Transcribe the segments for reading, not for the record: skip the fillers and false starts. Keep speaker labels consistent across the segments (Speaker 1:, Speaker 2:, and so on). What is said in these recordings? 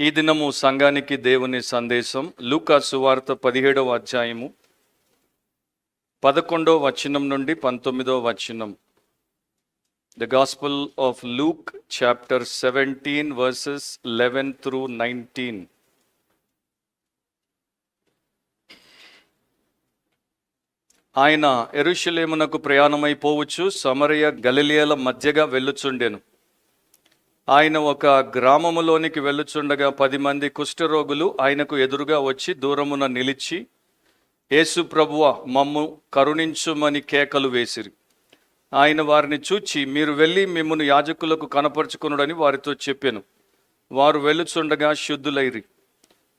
Speaker 1: ఈ దినము సంఘానికి దేవుని సందేశం లూకా సువార్త 17వ అధ్యాయము 11వ వచనం నుండి 19వ వచనం. The Gospel of Luke chapter 17 verses 11 through 19. ఆయన యెరూషలేమునకు ప్రయాణమైపోవచ్చు సమరయ గలిలయల మధ్యగా వెళ్ళుచుండెను. ఆయన ఒక గ్రామములోనికి వెళ్ళుచుండగా 10 మంది కుష్ఠరోగులు ఆయనకు ఎదురుగా వచ్చి దూరమున నిలిచి, యేసు ప్రభువా, మమ్ము కరుణించుమని కేకలు వేసిరి. ఆయన వారిని చూచి, మీరు వెళ్ళి మిమ్మును యాజకులకు కనపరుచుకొనుడని వారితో చెప్పెను. వారు వెళ్ళుచుండగా శుద్ధులైరి.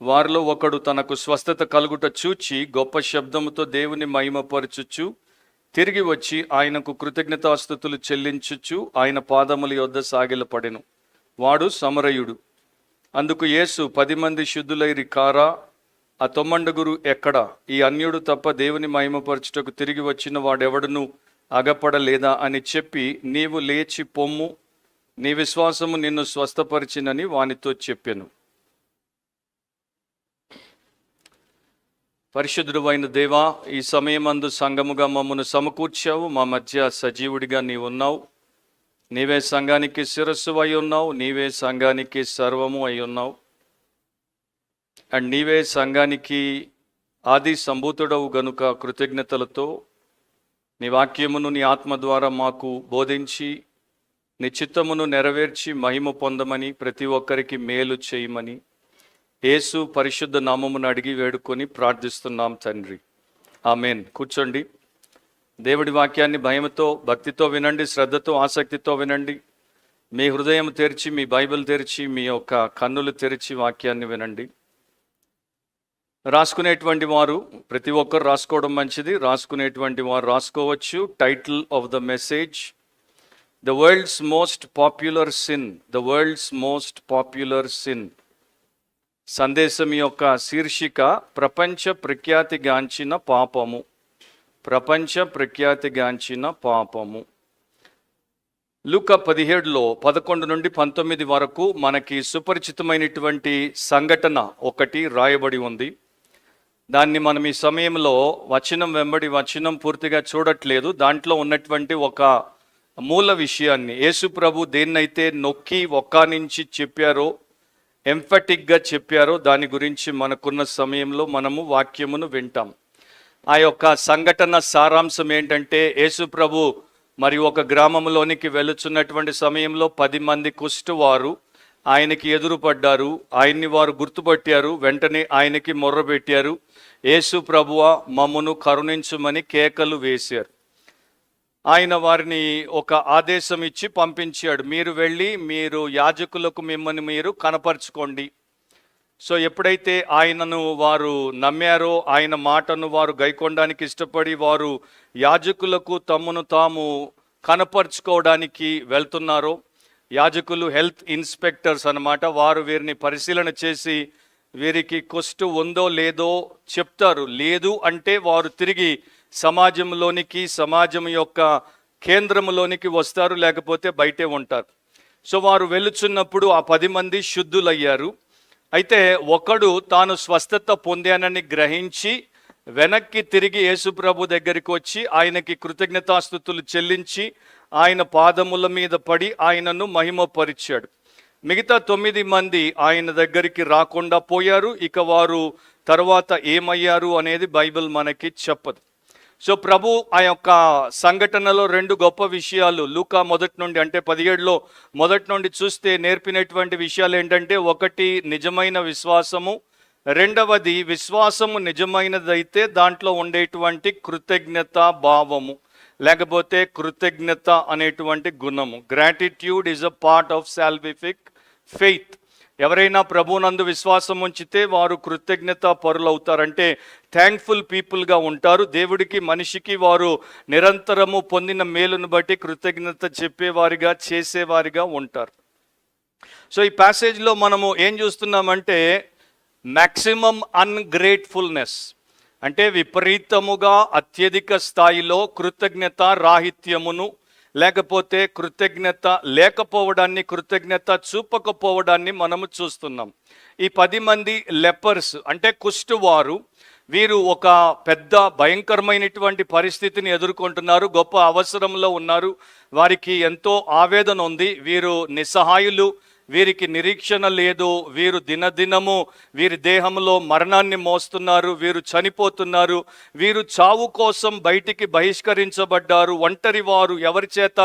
Speaker 1: వారిలో ఒకడు తనకు స్వస్థత కలుగుట చూచి గొప్ప శబ్దముతో దేవుని మహిమపరచుచు తిరిగి వచ్చి ఆయనకు కృతజ్ఞతాస్తుతులు చెల్లించుచు ఆయన పాదముల యొద్ద సాగిలపడెను. వాడు సమరయుడు. అందుకు యేసు, 10 మంది శుద్ధులైరి కారా? ఆ 9 ఎక్కడా? ఈ అన్యుడు తప్ప దేవుని మహిమపరచుటకు తిరిగి వచ్చిన వాడెవడును అగపడలేదా అని చెప్పి, నీవు లేచి పొమ్ము, నీ విశ్వాసము నిన్ను స్వస్థపరిచినని వానితో చెప్పెను. పరిశుద్ధుడు అయిన దేవా, ఈ సమయమందు సంఘముగా మమ్మను సమకూర్చావు. మా మధ్య సజీవుడిగా నీవు ఉన్నావు. నీవే సంఘానికి శిరస్సు అయి ఉన్నావు. నీవే సంఘానికి సర్వము అయి ఉన్నావు. అండ్ నీవే సంఘానికి ఆది సంభూతుడవు గనుక కృతజ్ఞతలతో నీ వాక్యమును నీ ఆత్మ ద్వారా మాకు బోధించి నీ చిత్తమును నెరవేర్చి మహిమ పొందమని, ప్రతి ఒక్కరికి మేలు చేయమని యేసు పరిశుద్ధ నామమును అడిగి వేడుకొని ప్రార్థిస్తున్నాం తండ్రి. ఆమేన్. కూర్చోండి. దేవుడి వాక్యాన్ని భయముతో, భక్తితో వినండి, శ్రద్ధతో, ఆసక్తితో వినండి. మీ హృదయం తెరిచి, మీ బైబిల్ తెరిచి, మీ యొక్క కన్నులు తెరిచి వాక్యాన్ని వినండి. రాసుకునేటువంటి వారు ప్రతి ఒక్కరు రాసుకోవడం మంచిది. రాసుకునేటువంటి వారు రాసుకోవచ్చు. Title of the message, the world's most popular sin. The world's most popular sin. సందేశం యొక్క శీర్షిక ప్రపంచ ప్రఖ్యాతిగాంచిన పాపము. ప్రపంచ ప్రఖ్యాతిగాంచిన పాపము. లూకా 17లో 11 నుండి 19 వరకు మనకి సుపరిచితమైనటువంటి సంఘటన ఒకటి రాయబడి ఉంది. దాన్ని మనం ఈ సమయంలో వచనం వెంబడి వచనం పూర్తిగా చూడట్లేదు. దాంట్లో ఉన్నటువంటి ఒక మూల విషయాన్ని యేసు ప్రభు దేన్నైతే నొక్కి ఒక్కానించి చెప్పారో, ఎంఫటిక్గా చెప్పారో, దాని గురించి మనకున్న సమయంలో మనము వాక్యమును వింటాం. ఆ యొక్క సంఘటన సారాంశం ఏంటంటే, యేసు ప్రభు మరి ఒక గ్రామంలోనికి వెళుచున్నటువంటి సమయంలో 10 మంది కుష్ఠవారు ఆయనకి ఎదురుపడ్డారు. ఆయన్ని వారు గుర్తుపట్టారు. వెంటనే ఆయనకి మొర్రపెట్టారు, యేసు ప్రభువా, మమ్మును కరుణించుమని కేకలు వేశారు. ఆయన వారిని ఒక ఆదేశం ఇచ్చి పంపించాడు. మీరు వెళ్ళి మీరు యాజకులకు మిమ్మల్ని మీరు కనపరుచుకోండి. సో ఎప్పుడైతే ఆయనను వారు నమ్మారో, ఆయన మాటను వారు గైకొనడానికి ఇష్టపడి వారు యాజకులకు తమను తాము కనపరుచుకోవడానికి వెళ్తున్నారో, యాజకులు హెల్త్ ఇన్స్పెక్టర్స్ అన్నమాట. వారు వీరిని పరిశీలన చేసి వీరికి కుష్టు ఉందో లేదో చెప్తారు. లేదు అంటే వారు తిరిగి సమాజంలోనికి, సమాజం యొక్క కేంద్రంలోనికి వస్తారు, లేకపోతే బయటే ఉంటారు. సో వారు వెళ్ళుచున్నప్పుడు ఆ 10 మంది శుద్ధులయ్యారు. అయితే ఒకడు తాను స్వస్థత పొందానని గ్రహించి వెనక్కి తిరిగి యేసు ప్రభు దగ్గరికి వచ్చి ఆయనకి కృతజ్ఞతాస్తుతులు చెల్లించి ఆయన పాదముల మీద పడి ఆయనను మహిమపరిచాడు. మిగతా 9 మంది ఆయన దగ్గరికి రాకుండా పోయారు. ఇక వారు తర్వాత ఏమయ్యారు అనేది బైబిల్ మనకి చెప్పదు. సో ప్రభు ఆ యొక్క సంఘటనలో 2 గొప్ప విషయాలు లూకా మొదటి నుండి, అంటే 17లో మొదటి నుండి చూస్తే నేర్పినటువంటి విషయాలు ఏంటంటే, ఒకటి నిజమైన విశ్వాసము, రెండవది విశ్వాసము నిజమైనదైతే దాంట్లో ఉండేటువంటి కృతజ్ఞత భావము, లేకపోతే కృతజ్ఞత అనేటువంటి గుణము. Gratitude is a part of salvific faith. ఎవరైనా ప్రభువునందు విశ్వాసం ఉంచితే వారు కృతజ్ఞత పరులవుతారంటే థ్యాంక్ఫుల్ పీపుల్గా ఉంటారు. దేవుడికి, మనిషికి వారు నిరంతరము పొందిన మేలును బట్టి కృతజ్ఞత చెప్పేవారిగా, చేసేవారిగా ఉంటారు. సో ఈ ప్యాసేజ్లో మనము ఏం చూస్తున్నామంటే, మ్యాక్సిమం అన్గ్రేట్ఫుల్నెస్, అంటే విపరీతముగా అత్యధిక స్థాయిలో కృతజ్ఞత రాహిత్యమును లేకపోతే కృతజ్ఞత లేకపోవడాన్ని, కృతజ్ఞత చూపకపోవడాన్ని మనము చూస్తున్నాం. ఈ 10 మంది లెపర్స్ అంటే కుష్టువారు, వీరు ఒక పెద్ద భయంకరమైనటువంటి పరిస్థితిని ఎదుర్కొంటున్నారు, గొప్ప అవసరంలో ఉన్నారు, వారికి ఎంతో ఆవేదన ఉంది, వీరు నిస్సహాయులు, వీరికి నిరీక్షణ లేదు, వీరు దినదినము వీరి దేహంలో మరణాన్ని మోస్తున్నారు, వీరు చనిపోతున్నారు, వీరు చావు కోసం బయటికి బహిష్కరించబడ్డారు, ఒంటరి వారు, ఎవరి చేత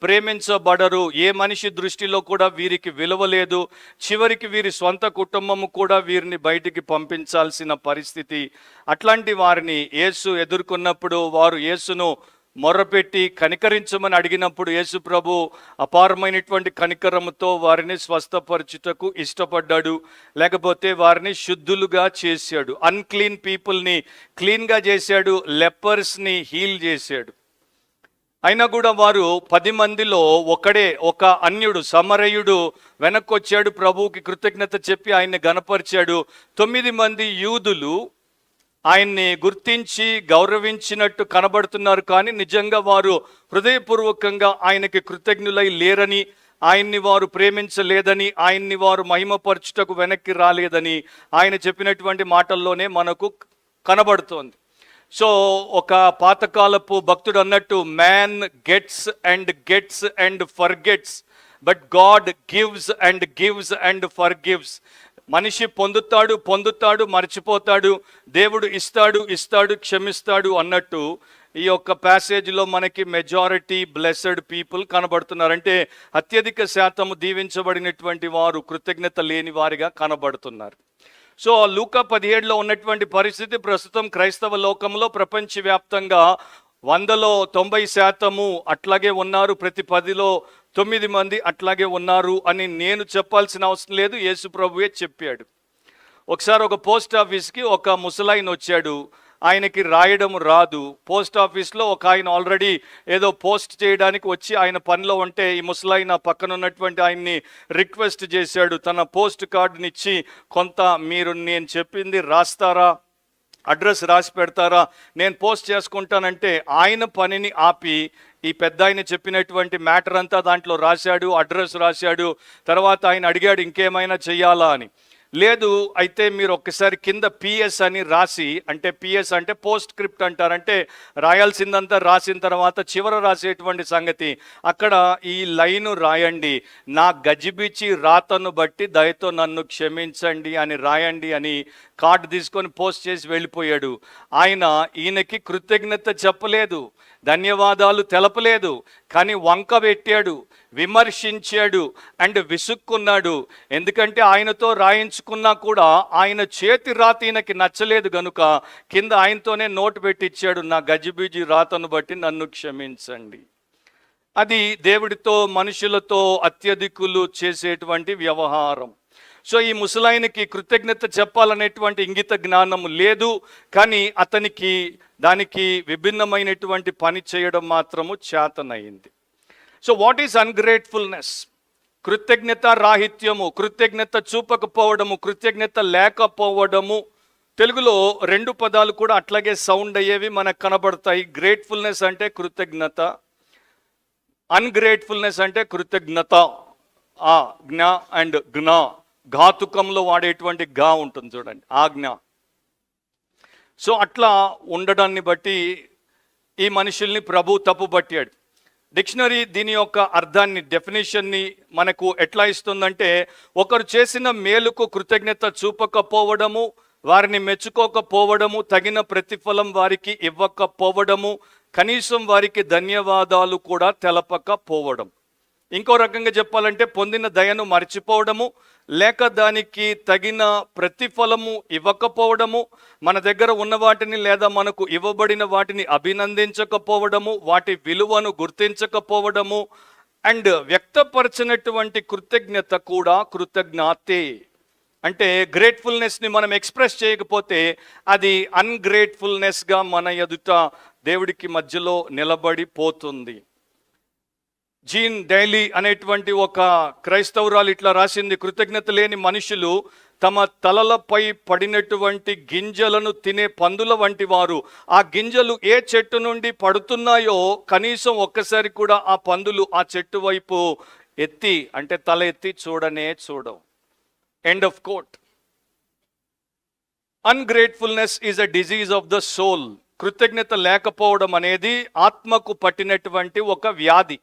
Speaker 1: ప్రేమించబడరు, ఏ మనిషి దృష్టిలో కూడా వీరికి విలువ లేదు, చివరికి వీరి సొంత కుటుంబము కూడా వీరిని బయటికి పంపించాల్సిన పరిస్థితి. అట్లాంటి వారిని యేసు ఎదుర్కొన్నప్పుడు వారు యేసును మొర్రపెట్టి కనికరించమని అడిగినప్పుడు యేసు ప్రభు అపారమైనటువంటి కనికరముతో వారిని స్వస్థపరచుటకు ఇష్టపడ్డాడు, లేకపోతే వారిని శుద్ధులుగా చేశాడు, అన్క్లీన్ పీపుల్ని క్లీన్గా చేశాడు, లెపర్స్ని హీల్ చేశాడు. అయినా కూడా వారు 10 మందిలో ఒక అన్యుడు సమరయుడు వెనక్కొచ్చాడు, ప్రభువుకి కృతజ్ఞత చెప్పి ఆయన్ని గనపరిచాడు. 9 మంది యూదులు ఆయన్ని గుర్తించి గౌరవించినట్టు కనబడుతున్నారు, కానీ నిజంగా వారు హృదయపూర్వకంగా ఆయనకి కృతజ్ఞులై లేరని, ఆయన్ని వారు ప్రేమించలేదని, ఆయన్ని వారు మహిమపరచుటకు వెనక్కి రాలేదని ఆయన చెప్పినటువంటి మాటల్లోనే మనకు కనబడుతోంది. సో ఒక పాతకాలపు భక్తుడు అన్నట్టు, man gets and forgets, but God gives and forgives. మనిషి పొందుతాడు మర్చిపోతాడు, దేవుడు ఇస్తాడు క్షమిస్తాడు అన్నట్టు ఈ యొక్క ప్యాసేజ్లో మనకి మెజారిటీ బ్లెస్డ్ పీపుల్ కనబడుతున్నారు. అంటే అత్యధిక శాతము దీవించబడినటువంటి వారు కృతజ్ఞత లేని వారిగా కనబడుతున్నారు. సో లూకా 17లో ఉన్నటువంటి పరిస్థితి ప్రస్తుతం క్రైస్తవ లోకంలో ప్రపంచవ్యాప్తంగా 100లో 90% అట్లాగే ఉన్నారు, ప్రతి 10లో 9 మంది అట్లాగే ఉన్నారు అని నేను చెప్పాల్సిన అవసరం లేదు, యేసు ప్రభువే చెప్పాడు. ఒకసారి ఒక పోస్ట్ ఆఫీస్కి ఒక ముసలాయన వచ్చాడు, ఆయనకి రాయడం రాదు. పోస్ట్ ఆఫీస్లో ఒక ఆయన ఆల్రెడీ ఏదో పోస్ట్ చేయడానికి వచ్చి ఆయన పనిలో ఉంటే ఈ ముసలాయన పక్కన ఉన్నటువంటి ఆయన్ని రిక్వెస్ట్ చేశాడు, తన పోస్ట్ కార్డునిచ్చి కొంత మీరు నేను చెప్పింది రాస్తారా, అడ్రస్ రాసి పెడతారా, నేను పోస్ట్ చేసుకుంటానంటే ఆయన పనిని ఆపి ఈ పెద్ద ఆయన చెప్పినటువంటి మ్యాటర్ అంతా దాంట్లో రాశాడు, అడ్రస్ రాశాడు. తర్వాత ఆయన అడిగాడు ఇంకేమైనా చెయ్యాలా అని. లేదు, అయితే మీరు ఒక్కసారి కింద పిఎస్ అని రాసి, అంటే పిఎస్ అంటే పోస్ట్ స్క్రిప్ట్ అంటారంటే రాయాల్సిందంతా రాసిన తర్వాత చివర రాసేటువంటి సంగతి, అక్కడ ఈ లైను రాయండి, నా గజిబిచి రాతను బట్టి దయతో నన్ను క్షమించండి అని రాయండి అని కార్డు తీసుకొని పోస్ట్ చేసి వెళ్ళిపోయాడు. ఈయనకి కృతజ్ఞత చెప్పలేదు, ధన్యవాదాలు తెలపలేదు, కానీ వంక పెట్టాడు, విమర్శించాడు అండ్ విసుక్కున్నాడు. ఎందుకంటే ఆయనతో రాయించుకున్నా కూడా ఆయన చేతి రాత ఈయనకి నచ్చలేదు గనుక కింద ఆయనతోనే నోటు పెట్టించాడు, నా గజిబిజి రాతను బట్టి నన్ను క్షమించండి. అది దేవుడితో మనుషులతో అత్యధికులు చేసేటువంటి వ్యవహారం. సో ఈ ముసలాయనకి కృతజ్ఞత చెప్పాలనేటువంటి ఇంగిత జ్ఞానం లేదు, కానీ అతనికి దానికి విభిన్నమైనటువంటి పని చేయడం మాత్రము చేతనయింది. So what is ungratefulness? కృతజ్ఞత రాహిత్యము, కృతజ్ఞత చూపకపోవడము, కృతజ్ఞత లేకపోవడము. తెలుగులో 2 పదాలు కూడా అట్లాగే సౌండ్ అయ్యేవి మనకు కనబడతాయి. గ్రేట్ఫుల్నెస్ అంటే కృతజ్ఞత, అన్గ్రేట్ఫుల్నెస్ అంటే కృతజ్ఞత. ఆ జ్ఞ అండ్ జ్ఞ, ఘాతుకంలో వాడేటువంటి గా ఉంటుంది చూడండి, ఆజ్ఞ. సో అట్లా ఉండడాన్ని బట్టి ఈ మనుషుల్ని ప్రభు తప్పుపట్టాడు. డిక్షనరీ దీని యొక్క అర్థాన్ని, డెఫినేషన్ని మనకు ఎట్లా ఇస్తుందంటే, ఒకరు చేసిన మేలుకు కృతజ్ఞత చూపకపోవడము, వారిని మెచ్చుకోకపోవడము, తగిన ప్రతిఫలం వారికి ఇవ్వకపోవడము, కనీసం వారికి ధన్యవాదాలు కూడా తెలపకపోవడం. ఇంకో రకంగా చెప్పాలంటే పొందిన దయను మర్చిపోవడము, లేక దానికి తగిన ప్రతిఫలము ఇవ్వకపోవడము, మన దగ్గర ఉన్న వాటిని లేదా మనకు ఇవ్వబడిన వాటిని అభినందించకపోవడము, వాటి విలువను గుర్తించకపోవడము, అండ్ వ్యక్తపరచినటువంటి కృతజ్ఞత కూడా కృతజ్ఞతే. అంటే గ్రేట్ఫుల్నెస్ని మనం ఎక్స్ప్రెస్ చేయకపోతే అది అన్గ్రేట్ఫుల్నెస్గా మన ఎదుట దేవుడికి మధ్యలో నిలబడిపోతుంది. జీన్ డైలీ అనేటువంటి ఒక క్రైస్తవురాలు ఇట్లా రాసింది, కృతజ్ఞత లేని మనుషులు తమ తలలపై పడినటువంటి గింజలను తినే పందుల వంటి వారు. ఆ గింజలు ఏ చెట్టు నుండి పడుతున్నాయో కనీసం ఒక్కసారి కూడా ఆ పందులు ఆ చెట్టు వైపు ఎత్తి, అంటే తల ఎత్తి చూడనే చూడవు. End of quote. Ungratefulness is a disease of the soul. కృతజ్ఞత లేకపోవడం అనేది ఆత్మకు పట్టినటువంటి ఒక వ్యాధి,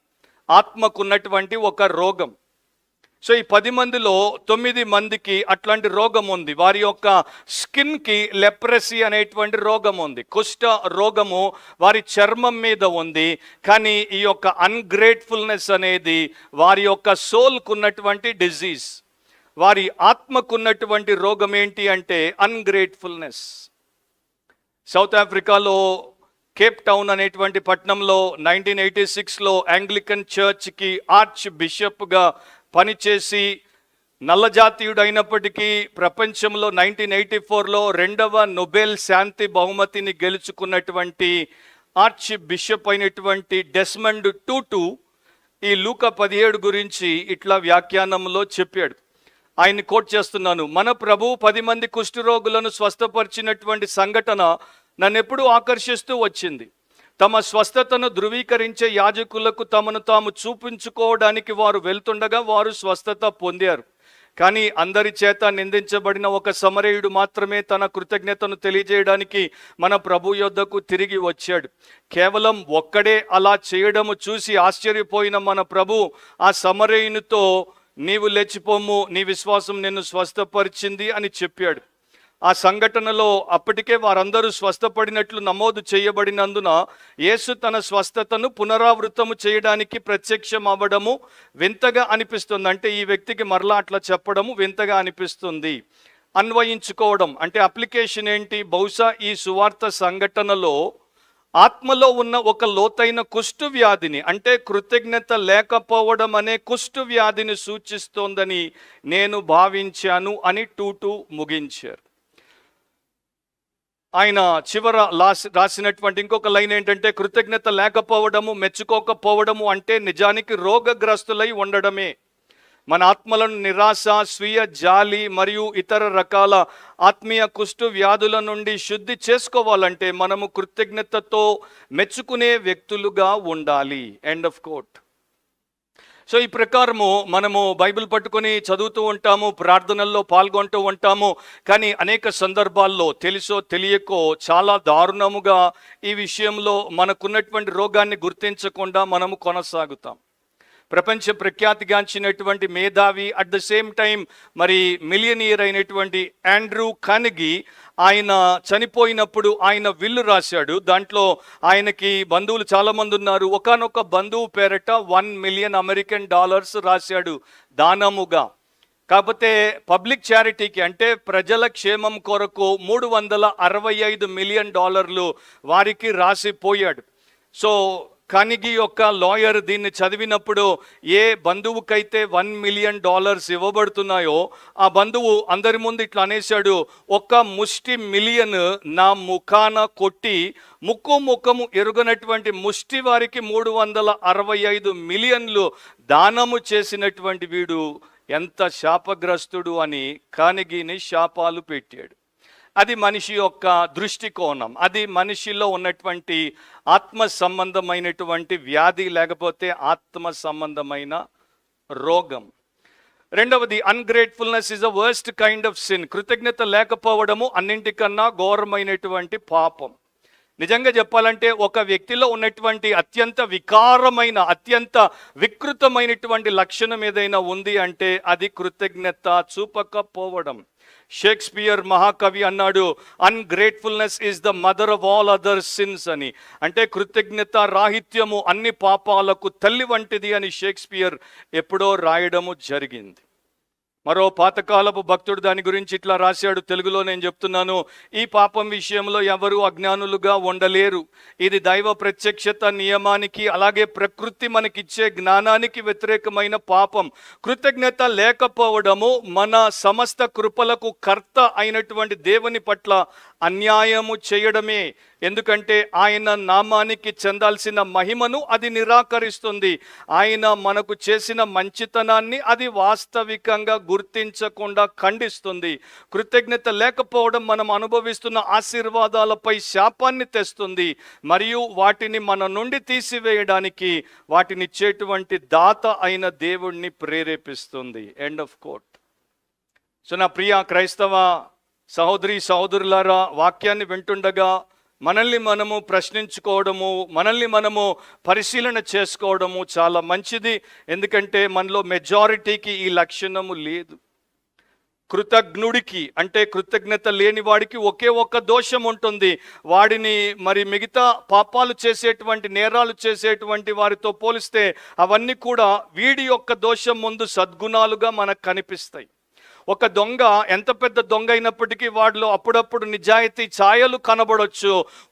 Speaker 1: ఆత్మకున్నటువంటి ఒక రోగం. సో ఈ 10 మందిలో 9 మందికి అట్లాంటి రోగం ఉంది. వారి యొక్క స్కిన్కి లెప్రసీ అనేటువంటి రోగం ఉంది, కుష్ఠ రోగము వారి చర్మం మీద ఉంది. కానీ ఈ యొక్క అన్గ్రేట్ఫుల్నెస్ అనేది వారి యొక్క సోల్కు ఉన్నటువంటి డిజీజ్. వారి ఆత్మకున్నటువంటి రోగం ఏంటి అంటే అన్గ్రేట్ఫుల్నెస్. సౌత్ ఆఫ్రికాలో కేప్ టౌన్ అనేటువంటి పట్టణంలో 1986లో యాంగ్లికన్ చర్చ్కి ఆర్చ్ బిషప్గా పనిచేసి నల్లజాతీయుడు అయినప్పటికీ ప్రపంచంలో 1984లో 2వ నోబెల్ శాంతి బహుమతిని గెలుచుకున్నటువంటి ఆర్చ్ బిషప్ అయినటువంటి డెస్మండ్ టూటు ఈ లూకా 17 గురించి ఇట్లా వ్యాఖ్యానంలో చెప్పాడు. ఆయన్ని కోట్ చేస్తున్నాను. మన ప్రభు 10 మంది కుష్ఠరోగులను స్వస్థపరిచినటువంటి సంఘటన నన్నెప్పుడూ ఆకర్షిస్తూ వచ్చింది. తమ స్వస్థతను ధృవీకరించే యాజకులకు తమను తాము చూపించుకోవడానికి వారు వెళ్తుండగా వారు స్వస్థత పొందారు. కానీ అందరి చేత నిందించబడిన ఒక సమరయుడు మాత్రమే తన కృతజ్ఞతను తెలియజేయడానికి మన ప్రభు యొద్దకు తిరిగి వచ్చాడు. కేవలం ఒక్కడే అలా చేయడము చూసి ఆశ్చర్యపోయిన మన ప్రభు ఆ సమరయునితో, నీవు లేచిపోము, నీ విశ్వాసం నిన్ను స్వస్థపరిచింది అని చెప్పాడు. ఆ సంఘటనలో అప్పటికే వారందరూ స్వస్థపడినట్లు నమోదు చేయబడినందున యేసు తన స్వస్థతను పునరావృతము చేయడానికి ప్రత్యక్షం అవ్వడము వింతగా అనిపిస్తుంది. అంటే ఈ వ్యక్తికి మరలా అట్లా చెప్పడము వింతగా అనిపిస్తుంది. అన్వయించుకోవడం అంటే అప్లికేషన్ ఏంటి? బహుశా ఈ సువార్త సంఘటనలో ఆత్మలో ఉన్న ఒక లోతైన కుష్టు వ్యాధిని, అంటే కృతజ్ఞత లేకపోవడం అనే కుష్టు వ్యాధిని సూచిస్తోందని నేను భావించాను అని టూటు ముగించారు. ఆయన చివర రాసినటువంటి ఇంకొక లైన్ ఏంటంటే, కృతజ్ఞత లేకపోవడము, మెచ్చుకోకపోవడము అంటే నిజానికి రోగగ్రస్తులై ఉండడమే. మన ఆత్మలను నిరాశ, స్వీయ జాలి మరియు ఇతర రకాల ఆత్మీయ కుష్టు వ్యాధుల నుండి శుద్ధి చేసుకోవాలంటే మనము కృతజ్ఞతతో మెచ్చుకునే వ్యక్తులుగా ఉండాలి. End of coat. సో ఈ ప్రకారము మనము బైబిల్ పట్టుకొని చదువుతూ ఉంటాము, ప్రార్థనల్లో పాల్గొంటూ ఉంటాము. కానీ అనేక సందర్భాల్లో తెలుసో తెలియకో చాలా దారుణముగా ఈ విషయంలో మనకున్నటువంటి రోగాన్ని గుర్తించకుండా మనము కొనసాగుతాం. ప్రపంచ ప్రఖ్యాతిగాంచినటువంటి మేధావి, అట్ ద సేమ్ టైం మరి మిలియనీర్ అయినటువంటి ఆండ్రూ కార్నెగీ, ఆయన చనిపోయినప్పుడు ఆయన విల్లు రాశాడు. దాంట్లో ఆయనకి బంధువులు చాలామంది ఉన్నారు. ఒకానొక బంధువు పేరట $1 మిలియన్ రాశాడు దానముగా. కాకపోతే పబ్లిక్ చారిటీకి అంటే ప్రజల క్షేమం కొరకు $365 మిలియన్ వారికి రాసిపోయాడు. సో కార్నెగీ యొక్క లాయర్ దీన్ని చదివినప్పుడు ఏ బంధువుకైతే $1 మిలియన్ ఇవ్వబడుతున్నాయో ఆ బంధువు అందరి ముందు ఇట్లా అనేశాడు, ఒక్క ముష్టి మిలియన్ నా ముఖాన కొట్టి ముఖము ఎరుగనటువంటి ముష్టి వారికి $365 మిలియన్లు దానము చేసినటువంటి వీడు ఎంత శాపగ్రస్తుడు అని కార్నెగీని శాపాలు పెట్టాడు. అది మనిషి యొక్క దృష్టికోణం, అది మనిషిలో ఉన్నటువంటి ఆత్మ సంబంధమైనటువంటి వ్యాధి, లేకపోతే ఆత్మ సంబంధమైన రోగం. రెండవది, ungratefulness is the worst kind of sin. కృతజ్ఞత లేకపోవడము అన్నింటికన్నా ఘోరమైనటువంటి పాపం. నిజంగా చెప్పాలంటే ఒక వ్యక్తిలో ఉన్నటువంటి అత్యంత వికారమైన, అత్యంత వికృతమైనటువంటి లక్షణం ఏదైనా ఉంది అంటే అది కృతజ్ఞత చూపకపోవడం. షేక్స్పియర్ మహాకవి అన్నాడు, ungratefulness is the mother of all other sins అని. అంటే కృతజ్ఞత రాహిత్యము అన్ని పాపాలకు తల్లి వంటిది అని షేక్స్పియర్ ఎప్పుడో రాయడము జరిగింది. మరో పాతకాలపు భక్తుడు దాని గురించి ఇట్లా రాశాడు, తెలుగులో నేను చెప్తున్నాను. ఈ పాపం విషయంలో ఎవరు అజ్ఞానులుగా ఉండలేరు. ఇది దైవ ప్రత్యక్షత నియమానికి, అలాగే ప్రకృతి మనకిచ్చే జ్ఞానానికి వ్యతిరేకమైన పాపం. కృతజ్ఞత లేకపోవడము మన సమస్త కృపలకు కర్త అయినటువంటి దేవుని పట్ల అన్యాయము చేయడమే. ఎందుకంటే ఆయన నామానికి చెందాల్సిన మహిమను అది నిరాకరిస్తుంది. ఆయన మనకు చేసిన మంచితనాన్ని అది వాస్తవికంగా గుర్తించకుండా ఖండిస్తుంది. కృతజ్ఞత లేకపోవడం మనం అనుభవిస్తున్న ఆశీర్వాదాలపై శాపాన్ని తెస్తుంది మరియు వాటిని మన నుండి తీసివేయడానికి వాటిని ఇచ్చేటువంటి దాత అయిన దేవుణ్ణి ప్రేరేపిస్తుంది. End of coat. సో నా ప్రియ క్రైస్తవ సహోదరి సహోదరులారా, వాక్యాన్ని వింటుండగా మనల్ని మనము ప్రశ్నించుకోవడము, మనల్ని మనము పరిశీలన చేసుకోవడము చాలా మంచిది. ఎందుకంటే మనలో మెజారిటీకి ఈ లక్షణము లేదు. కృతజ్ఞుడికి అంటే కృతజ్ఞత లేని వాడికి ఒకే ఒక్క దోషం ఉంటుంది. వాడిని మరి మిగతా పాపాలు చేసేటువంటి, నేరాలు చేసేటువంటి వారితో పోలిస్తే అవన్నీ కూడా వీడి యొక్క దోషం ముందు సద్గుణాలుగా మనకు కనిపిస్తాయి. ఒక దొంగ ఎంత పెద్ద దొంగ అయినప్పటికీ వాడిలో అప్పుడప్పుడు నిజాయితీ ఛాయలు కనబడవచ్చు.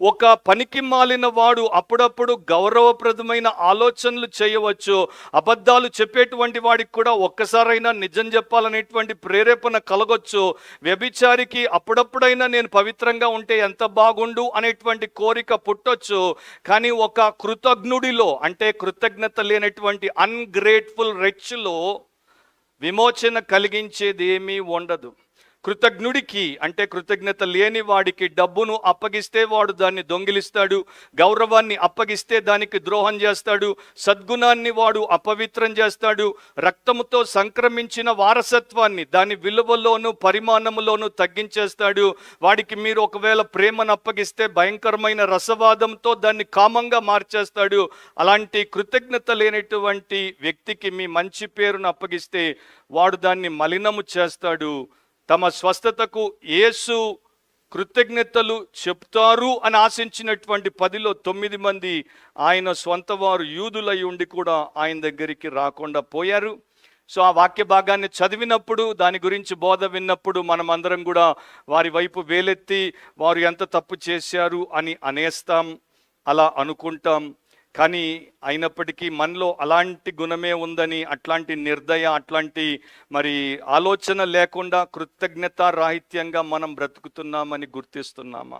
Speaker 1: ఒక పనికి మాలిన వాడు అప్పుడప్పుడు గౌరవప్రదమైన ఆలోచనలు చేయవచ్చు. అబద్ధాలు చెప్పేటువంటి వాడికి కూడా ఒక్కసారైనా నిజం చెప్పాలనేటువంటి ప్రేరేపణ కలగొచ్చు. వ్యభిచారికి అప్పుడప్పుడైనా నేను పవిత్రంగా ఉంటే ఎంత బాగుండు అనేటువంటి కోరిక పుట్టొచ్చు. కానీ ఒక కృతజ్ఞుడిలో అంటే కృతజ్ఞత లేనటువంటి అన్గ్రేట్ఫుల్ రెచ్లో విమోచన కలిగించేది ఏమీ ఉండదు. కృతజ్ఞుడికి అంటే కృతజ్ఞత లేని వాడికి డబ్బును అప్పగిస్తే వాడు దాన్ని దొంగిలిస్తాడు, గౌరవాన్ని అప్పగిస్తే దానికి ద్రోహం చేస్తాడు, సద్గుణాన్ని వాడు అపవిత్రం చేస్తాడు, రక్తముతో సంక్రమించిన వారసత్వాన్ని దాని విలువలోను పరిమాణములోను తగ్గించేస్తాడు. వాడికి మీరు ఒకవేళ ప్రేమను అప్పగిస్తే భయంకరమైన రసవాదంతో దాన్ని కామంగా మార్చేస్తాడు. అలాంటి కృతజ్ఞత లేనటువంటి వ్యక్తికి మీ మంచి పేరును అప్పగిస్తే వాడు దాన్ని మలినము చేస్తాడు. తమ స్వస్థతకు యేసు కృతజ్ఞతలు చెప్తారు అని ఆశించినటువంటి 10లో 9 మంది ఆయన స్వంత వారు యూదులై ఉండి కూడా ఆయన దగ్గరికి రాకుండా పోయారు. సో ఆ వాక్య భాగాన్ని చదివినప్పుడు, దాని గురించి బోధ విన్నప్పుడు మనం అందరం కూడా వారి వైపు వేలెత్తి వారు ఎంత తప్పు చేశారు అని అనేస్తాం, అలా అనుకుంటాం. కానీ అయినప్పటికీ మనలో అలాంటి గుణమే ఉందని, అట్లాంటి నిర్దయ, అట్లాంటి మరి ఆలోచన లేకుండా కృతజ్ఞత రాహిత్యంగా మనం బ్రతుకుతున్నామని గుర్తిస్తున్నామా?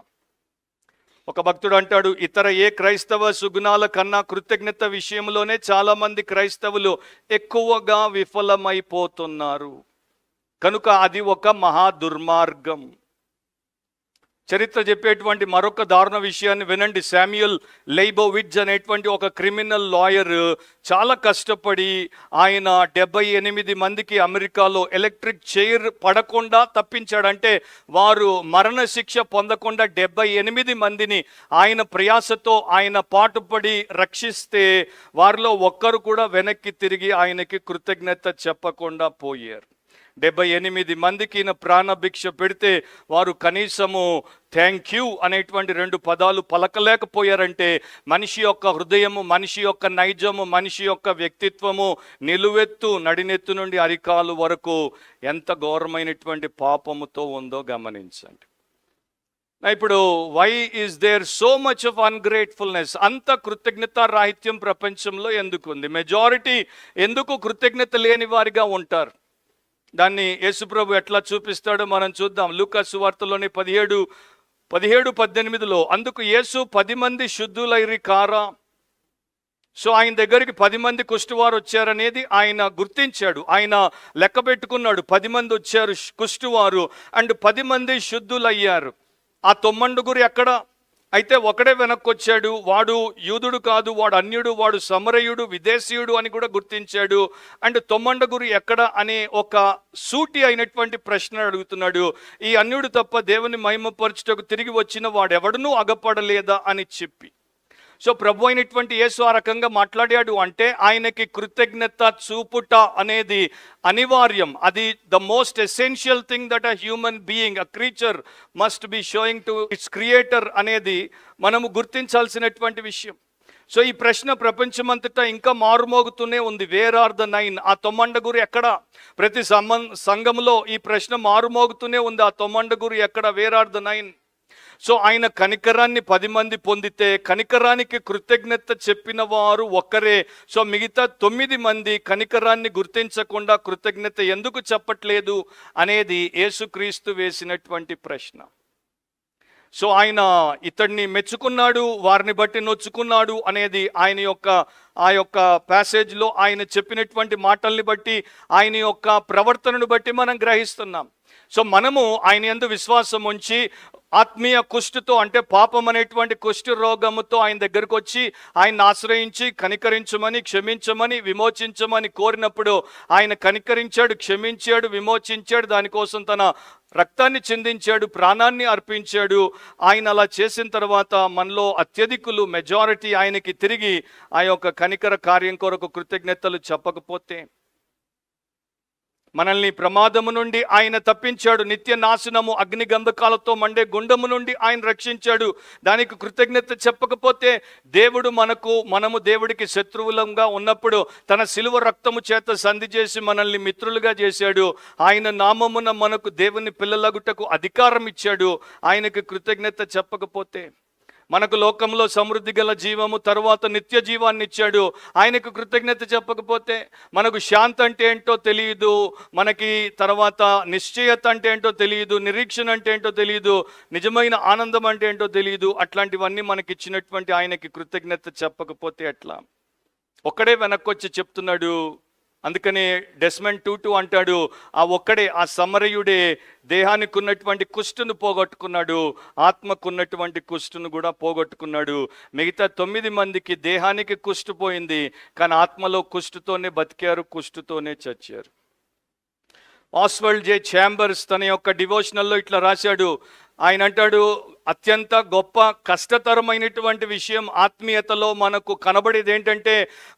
Speaker 1: ఒక భక్తుడు అంటాడు, ఇతర ఏ క్రైస్తవ సుగుణాల కన్నా కృతజ్ఞత విషయంలోనే చాలామంది క్రైస్తవులు ఎక్కువగా విఫలమైపోతున్నారు. కనుక అది ఒక మహా దుర్మార్గం. చరిత్ర చెప్పేటువంటి మరొక దారుణ విషయాన్ని వినండి. శామ్యుయల్ లెయిబోవిట్జ్ అనేటువంటి ఒక క్రిమినల్ లాయర్ చాలా కష్టపడి ఆయన 78 మందికి అమెరికాలో ఎలక్ట్రిక్ చైర్ పడకుండా తప్పించాడు. అంటే వారు మరణశిక్ష పొందకుండా 78 మందిని ఆయన ప్రయాసతో ఆయన పాటుపడి రక్షిస్తే వారిలో ఒక్కరు కూడా వెనక్కి తిరిగి ఆయనకి కృతజ్ఞత చెప్పకుండా పోయారు. 78 మందికి ఈయన ప్రాణభిక్ష పెడితే వారు కనీసము థ్యాంక్ యూ అనేటువంటి 2 పదాలు పలకలేకపోయారంటే మనిషి యొక్క హృదయము, మనిషి యొక్క నైజము, మనిషి యొక్క వ్యక్తిత్వము నిలువెత్తు నడినెత్తు నుండి అరికాలు వరకు ఎంత ఘోరమైనటువంటి పాపముతో ఉందో గమనించండి. ఇప్పుడు why is there so much of ungratefulness? అంత కృతజ్ఞత రాహిత్యం ప్రపంచంలో ఎందుకు ఉంది? మెజారిటీ ఎందుకు కృతజ్ఞత లేని వారిగా ఉంటారు? దాన్ని యేసుప్రభు ఎట్లా చూపిస్తాడో మనం చూద్దాం. లూకా సువార్తలోని 17:18 అందుకు యేసు 10 మంది శుద్ధులైరి కారా? సో ఆయన దగ్గరికి 10 మంది కుష్టివారు వచ్చారనేది ఆయన గుర్తించాడు. ఆయన లెక్క పెట్టుకున్నాడు, 10 మంది వచ్చారు కుష్టివారు అండ్ 10 మంది శుద్ధులయ్యారు. ఆ 9 ఎక్కడ? అయితే ఒకడే వెనక్కి వచ్చాడు. వాడు యూదుడు కాదు, వాడు అన్యుడు, వాడు సమరయుడు, విదేశీయుడు అని కూడా గుర్తించాడు. అండ్ 9 ఎక్కడ అనే ఒక సూటి అయినటువంటి ప్రశ్న అడుగుతున్నాడు. ఈ అన్యుడు తప్ప దేవుని మహిమపరచుటకు తిరిగి వచ్చిన వాడెవడనూ అగపడలేదా అని చెప్పి. సో ప్రభు అయినటువంటి యేసు ఆ రకంగా మాట్లాడాడు అంటే ఆయనకి కృతజ్ఞత చూపుట అనేది అనివార్యం. అది the most essential thing that a human being, a creature must be showing to it's creator అనేది మనము గుర్తించాల్సినటువంటి విషయం. సో ఈ ప్రశ్న ప్రపంచమంతటా ఇంకా మారుమోగుతూనే ఉంది. Where are the 9? ఆ 9 ఎక్కడ? ప్రతి సంఘంలో ఈ ప్రశ్న మారుమోగుతూనే ఉంది. ఆ 9 ఎక్కడ? Wear are the 9? సో ఆయన కనికరాన్ని 10 మంది పొందితే కనికరానికి కృతజ్ఞత చెప్పిన వారు ఒక్కరే. సో మిగతా 9 మంది కనికరాన్ని గుర్తించకుండా కృతజ్ఞత ఎందుకు చెప్పట్లేదు అనేది యేసుక్రీస్తు వేసినటువంటి ప్రశ్న. సో ఆయన ఇతడిని మెచ్చుకున్నాడు, వారిని బట్టి నొచ్చుకున్నాడు అనేది ఆ యొక్క ప్యాసేజ్లో ఆయన చెప్పినటువంటి మాటల్ని బట్టి, ఆయన యొక్క ప్రవర్తనను బట్టి మనం గ్రహిస్తున్నాం. సో మనము ఆయన యందు విశ్వాసం ఉంచి ఆత్మీయ కుష్టుతో, అంటే పాపం అనేటువంటి కుష్టు రోగముతో ఆయన దగ్గరకు వచ్చి ఆయన్ని ఆశ్రయించి కనికరించమని, క్షమించమని, విమోచించమని కోరినప్పుడు ఆయన కనికరించాడు, క్షమించాడు, విమోచించాడు. దానికోసం తన రక్తాన్ని చిందించాడు, ప్రాణాన్ని అర్పించాడు. ఆయన అలా చేసిన తర్వాత మనలో అత్యధికులు మెజారిటీ ఆయనకి తిరిగి ఆ యొక్క కనికర కార్యం కొరకు కృతజ్ఞతలు చెప్పకపోతే, మనల్ని ప్రమాదము నుండి ఆయన తప్పించాడు, నిత్య నాశనము అగ్ని గంధకాలతో మండే గుండము నుండి ఆయన రక్షించాడు, దానికి కృతజ్ఞత చెప్పకపోతే, మనము దేవుడికి శత్రువులంగా ఉన్నప్పుడు తన శిలువ రక్తము చేత సంధి చేసి మనల్ని మిత్రులుగా చేశాడు. ఆయన నామమున మనకు దేవుని పిల్లలగుటకు అధికారం ఇచ్చాడు. ఆయనకి కృతజ్ఞత చెప్పకపోతే, మనకు లోకంలో సమృద్ధి గల జీవము, తరువాత నిత్య జీవాన్ని ఇచ్చాడు. ఆయనకు కృతజ్ఞత చెప్పకపోతే మనకు శాంతి అంటే ఏంటో తెలియదు, మనకి తర్వాత నిశ్చయత అంటే ఏంటో తెలియదు, నిరీక్షణ అంటే ఏంటో తెలియదు, నిజమైన ఆనందం అంటే ఏంటో తెలియదు. అట్లాంటివన్నీ మనకి ఇచ్చినటువంటి ఆయనకి కృతజ్ఞత చెప్పకపోతే ఎట్లా? ఒక్కడే వెనక్కొచ్చి చెప్తున్నాడు. అందుకనే డెస్మండ్ టూటు అంటాడు, ఆ ఒక్కడే, ఆ సమరయుడే దేహానికి ఉన్నటువంటి కుష్టును పోగొట్టుకున్నాడు, ఆత్మకున్నటువంటి కుష్టును కూడా పోగొట్టుకున్నాడు. మిగతా 9 మందికి దేహానికి కుష్టు పోయింది, కానీ ఆత్మలో కుష్టుతోనే బతికారు, కుష్టుతోనే చచ్చారు. ఆస్వాల్డ్ జే ఛాంబర్స్ తన యొక్క డివోషనల్లో ఇట్లా రాశాడు. ఆయన అంటాడు, అత్యంత గొప్ప కష్టతరమైనటువంటి విషయం ఆత్మీయతలో మనకు కనబడేది ఏంటంటే,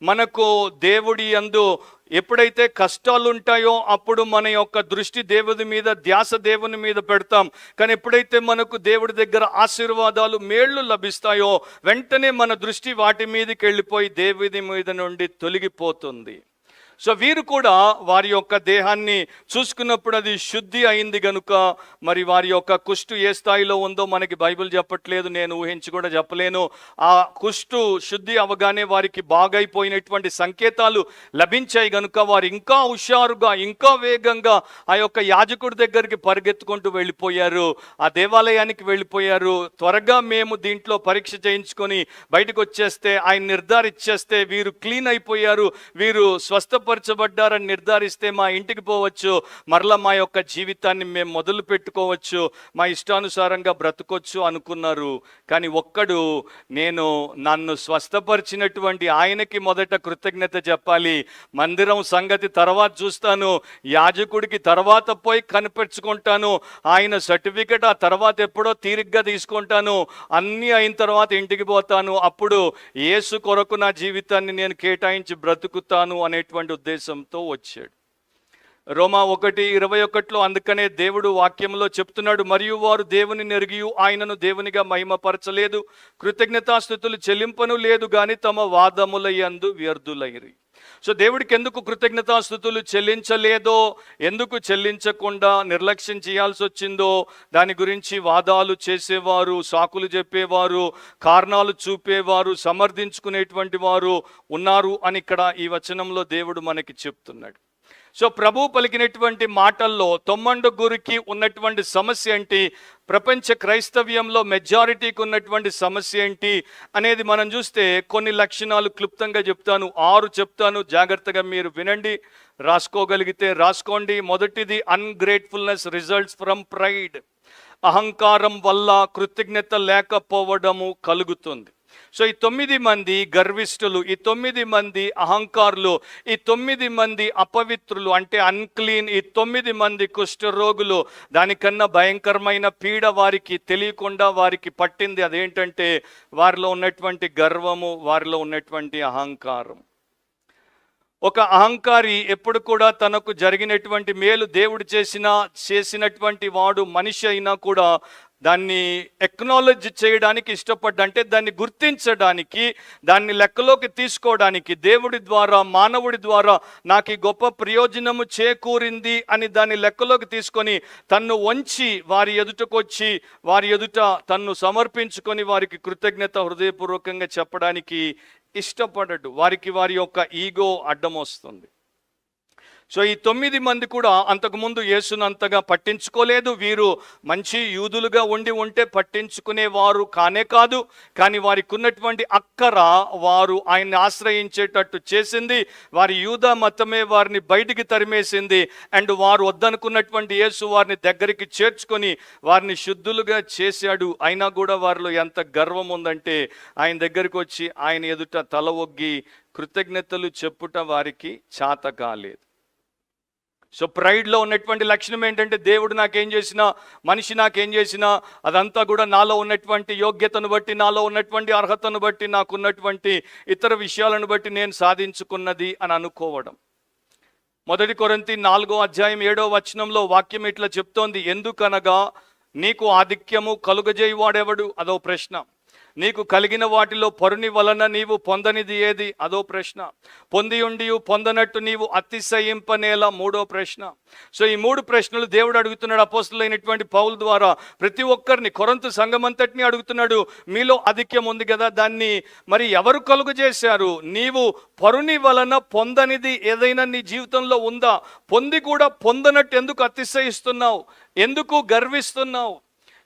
Speaker 1: మనకు దేవుడి యందు ఎప్పుడైతే కష్టాలు ఉంటాయో అప్పుడు మన యొక్క దృష్టి దేవుడి మీద, ధ్యాస దేవుని మీద పెడతాం. కానీ ఎప్పుడైతే మనకు దేవుడి దగ్గర ఆశీర్వాదాలు, మేళ్లు లభిస్తాయో వెంటనే మన దృష్టి వాటి మీదకి వెళ్ళిపోయి దేవుడి మీద నుండి తొలగిపోతుంది. సో వీరు కూడా వారి యొక్క దేహాన్ని చూసుకున్నప్పుడు అది శుద్ధి అయింది గనుక, మరి వారి యొక్క కుష్టు ఏ స్థాయిలో ఉందో మనకి బైబిల్ చెప్పట్లేదు, నేను ఊహించి కూడా చెప్పలేను. ఆ కుష్టు శుద్ధి అవగానే వారికి బాగైపోయినటువంటి సంకేతాలు లభించాయి గనుక వారు ఇంకా హుషారుగా, ఇంకా వేగంగా ఆ యొక్క యాజకుడి దగ్గరికి పరిగెత్తుకుంటూ వెళ్ళిపోయారు, ఆ దేవాలయానికి వెళ్ళిపోయారు. త్వరగా మేము దీంట్లో పరీక్ష చేయించుకొని బయటకు వచ్చేస్తే, ఆయన నిర్ధారించేస్తే వీరు క్లీన్ అయిపోయారు, వీరు స్వస్థపరచబడ్డారని నిర్ధారిస్తే మా ఇంటికి పోవచ్చు, మరలా మా యొక్క జీవితాన్ని మేము మొదలు పెట్టుకోవచ్చు, మా ఇష్టానుసారంగా బ్రతకొచ్చు అనుకున్నారు. కానీ ఒక్కడు, నన్ను స్వస్థపరిచినటువంటి ఆయనకి మొదట కృతజ్ఞత చెప్పాలి, మందిరం సంగతి తర్వాత చూస్తాను, యాజకుడికి తర్వాత పోయి కనిపెట్టుకుంటాను, ఆయన సర్టిఫికెట్ ఆ తర్వాత ఎప్పుడో తీరిగ్గా తీసుకుంటాను, అన్నీ అయిన తర్వాత ఇంటికి పోతాను, అప్పుడు యేసు కొరకు నా జీవితాన్ని నేను కేటాయించి బ్రతుకుతాను అనేటువంటి ఉద్దేశంతో వచ్చాడు. రోమా 1:21 అందుకనే దేవుడు వాక్యంలో చెప్తున్నాడు, మరియు వారు దేవుని నెరిగి ఆయనను దేవునిగా మహిమపరచలేదు, కృతజ్ఞతాస్తుతులు చెల్లింపను లేదు గాని తమ వాదముల యందు వ్యర్థులైరి. సో దేవుడికి ఎందుకు కృతజ్ఞతాస్తుతులు చెల్లించలేదో, ఎందుకు చెల్లించకుండా నిర్లక్ష్యం చేయాల్సి వచ్చిందో, దాని గురించి వాదాలు చేసేవారు, సాకులు చెప్పేవారు, కారణాలు చూపేవారు, సమర్థించుకునేటువంటి వారు ఉన్నారు అని ఇక్కడ ఈ వచనంలో దేవుడు మనకి చెప్తున్నాడు. సో ప్రభు పలికినటువంటి మాటల్లో 90 ఉన్నటువంటి సమస్య ఏంటి, ప్రపంచ క్రైస్తవ్యంలో మెజారిటీకి ఉన్నటువంటి సమస్య ఏంటి అనేది మనం చూస్తే కొన్ని లక్షణాలు క్లుప్తంగా చెప్తాను, 6 చెప్తాను, జాగ్రత్తగా మీరు వినండి, రాసుకోగలిగితే రాసుకోండి. మొదటిది, అన్గ్రేట్ఫుల్నెస్ రిజల్ట్స్ ఫ్రమ్ ప్రైడ్. అహంకారం వల్ల కృతజ్ఞత లేకపోవడము కలుగుతుంది. సో ఈ 9 మంది గర్విష్ఠులు, ఈ 9 మంది అహంకారులు, ఈ 9 మంది అపవిత్రులు అంటే అన్క్లీన్, ఈ 9 మంది కుష్ఠరోగులు, దానికన్నా భయంకరమైన పీడ వారికి తెలియకుండా వారికి పట్టింది. అదేంటంటే వారిలో ఉన్నటువంటి గర్వము, వారిలో ఉన్నటువంటి అహంకారం. ఒక అహంకారి ఎప్పుడు కూడా తనకు జరిగినటువంటి మేలు దేవుడు చేసినటువంటి వాడు మనిషి అయినా కూడా దాన్ని ఎక్నాలెడ్జ్ చేయడానికి అంటే దాన్ని గుర్తించడానికి, దాన్ని లెక్కలోకి తీసుకోవడానికి, దేవుడి ద్వారా, మానవుడి ద్వారా నాకు ఈ గొప్ప ప్రయోజనము చేకూరింది అని దాన్ని లెక్కలోకి తీసుకొని తన్ను వంచి వారి ఎదుటకొచ్చి వారి ఎదుట తన్ను సమర్పించుకొని వారికి కృతజ్ఞత హృదయపూర్వకంగా చెప్పడానికి ఇష్టపడడు. వారికి వారి యొక్క ఈగో అడ్డం వస్తుంది. సో ఈ 9 మంది కూడా అంతకుముందు యేసును అంతగా పట్టించుకోలేదు. వీరు మంచి యూదులుగా ఉంటే పట్టించుకునేవారు కానే కాదు. కానీ వారికి ఉన్నటువంటి అక్కర వారు ఆయన్ని ఆశ్రయించేటట్టు చేసింది. వారి యూదా మతమే వారిని బయటికి తరిమేసింది. అండ్ వారు వద్దనుకున్నటువంటి యేసు వారిని దగ్గరికి చేర్చుకొని వారిని శుద్ధులుగా చేశాడు. అయినా కూడా వారిలో ఎంత గర్వం ఉందంటే ఆయన దగ్గరికి వచ్చి ఆయన ఎదుట తల ఒగ్గి కృతజ్ఞతలు చెప్పుట వారికి చేత కాలేదు. సో ప్రైడ్లో ఉన్నటువంటి లక్షణం ఏంటంటే దేవుడు నాకేం చేసినా, మనిషి నాకేం చేసినా అదంతా కూడా నాలో ఉన్నటువంటి యోగ్యతను బట్టి, నాలో ఉన్నటువంటి అర్హతను బట్టి, నాకున్నటువంటి ఇతర విషయాలను బట్టి నేను సాధించుకున్నది అని అనుకోవడం. 1 కొరింథీ 4:7 వాక్యం ఇట్లా చెప్తోంది, ఎందుకనగా నీకు ఆధిక్యము కలుగజేయువాడెవడు? అదో ప్రశ్న. నీకు కలిగిన వాటిలో పరుని వలన నీవు పొందనిది ఏది? అదో ప్రశ్న. పొంది ఉండి పొందనట్టు నీవు అతిశయింపనేలా? మూడో ప్రశ్న. సో ఈ 3 ప్రశ్నలు దేవుడు అడుగుతున్నాడు అపోస్తలులైనటువంటి పౌలు ద్వారా. ప్రతి ఒక్కరిని, కొరింథు సంఘమంతటిని అడుగుతున్నాడు. మీలో ఆధిక్యం ఉంది కదా, దాన్ని మరి ఎవరు కలుగు చేశారు? నీవు పరుని వలన పొందనిది ఏదైనా నీ జీవితంలో ఉందా? పొంది కూడా పొందనట్టు ఎందుకు అతిశయిస్తున్నావు? ఎందుకు గర్విస్తున్నావు?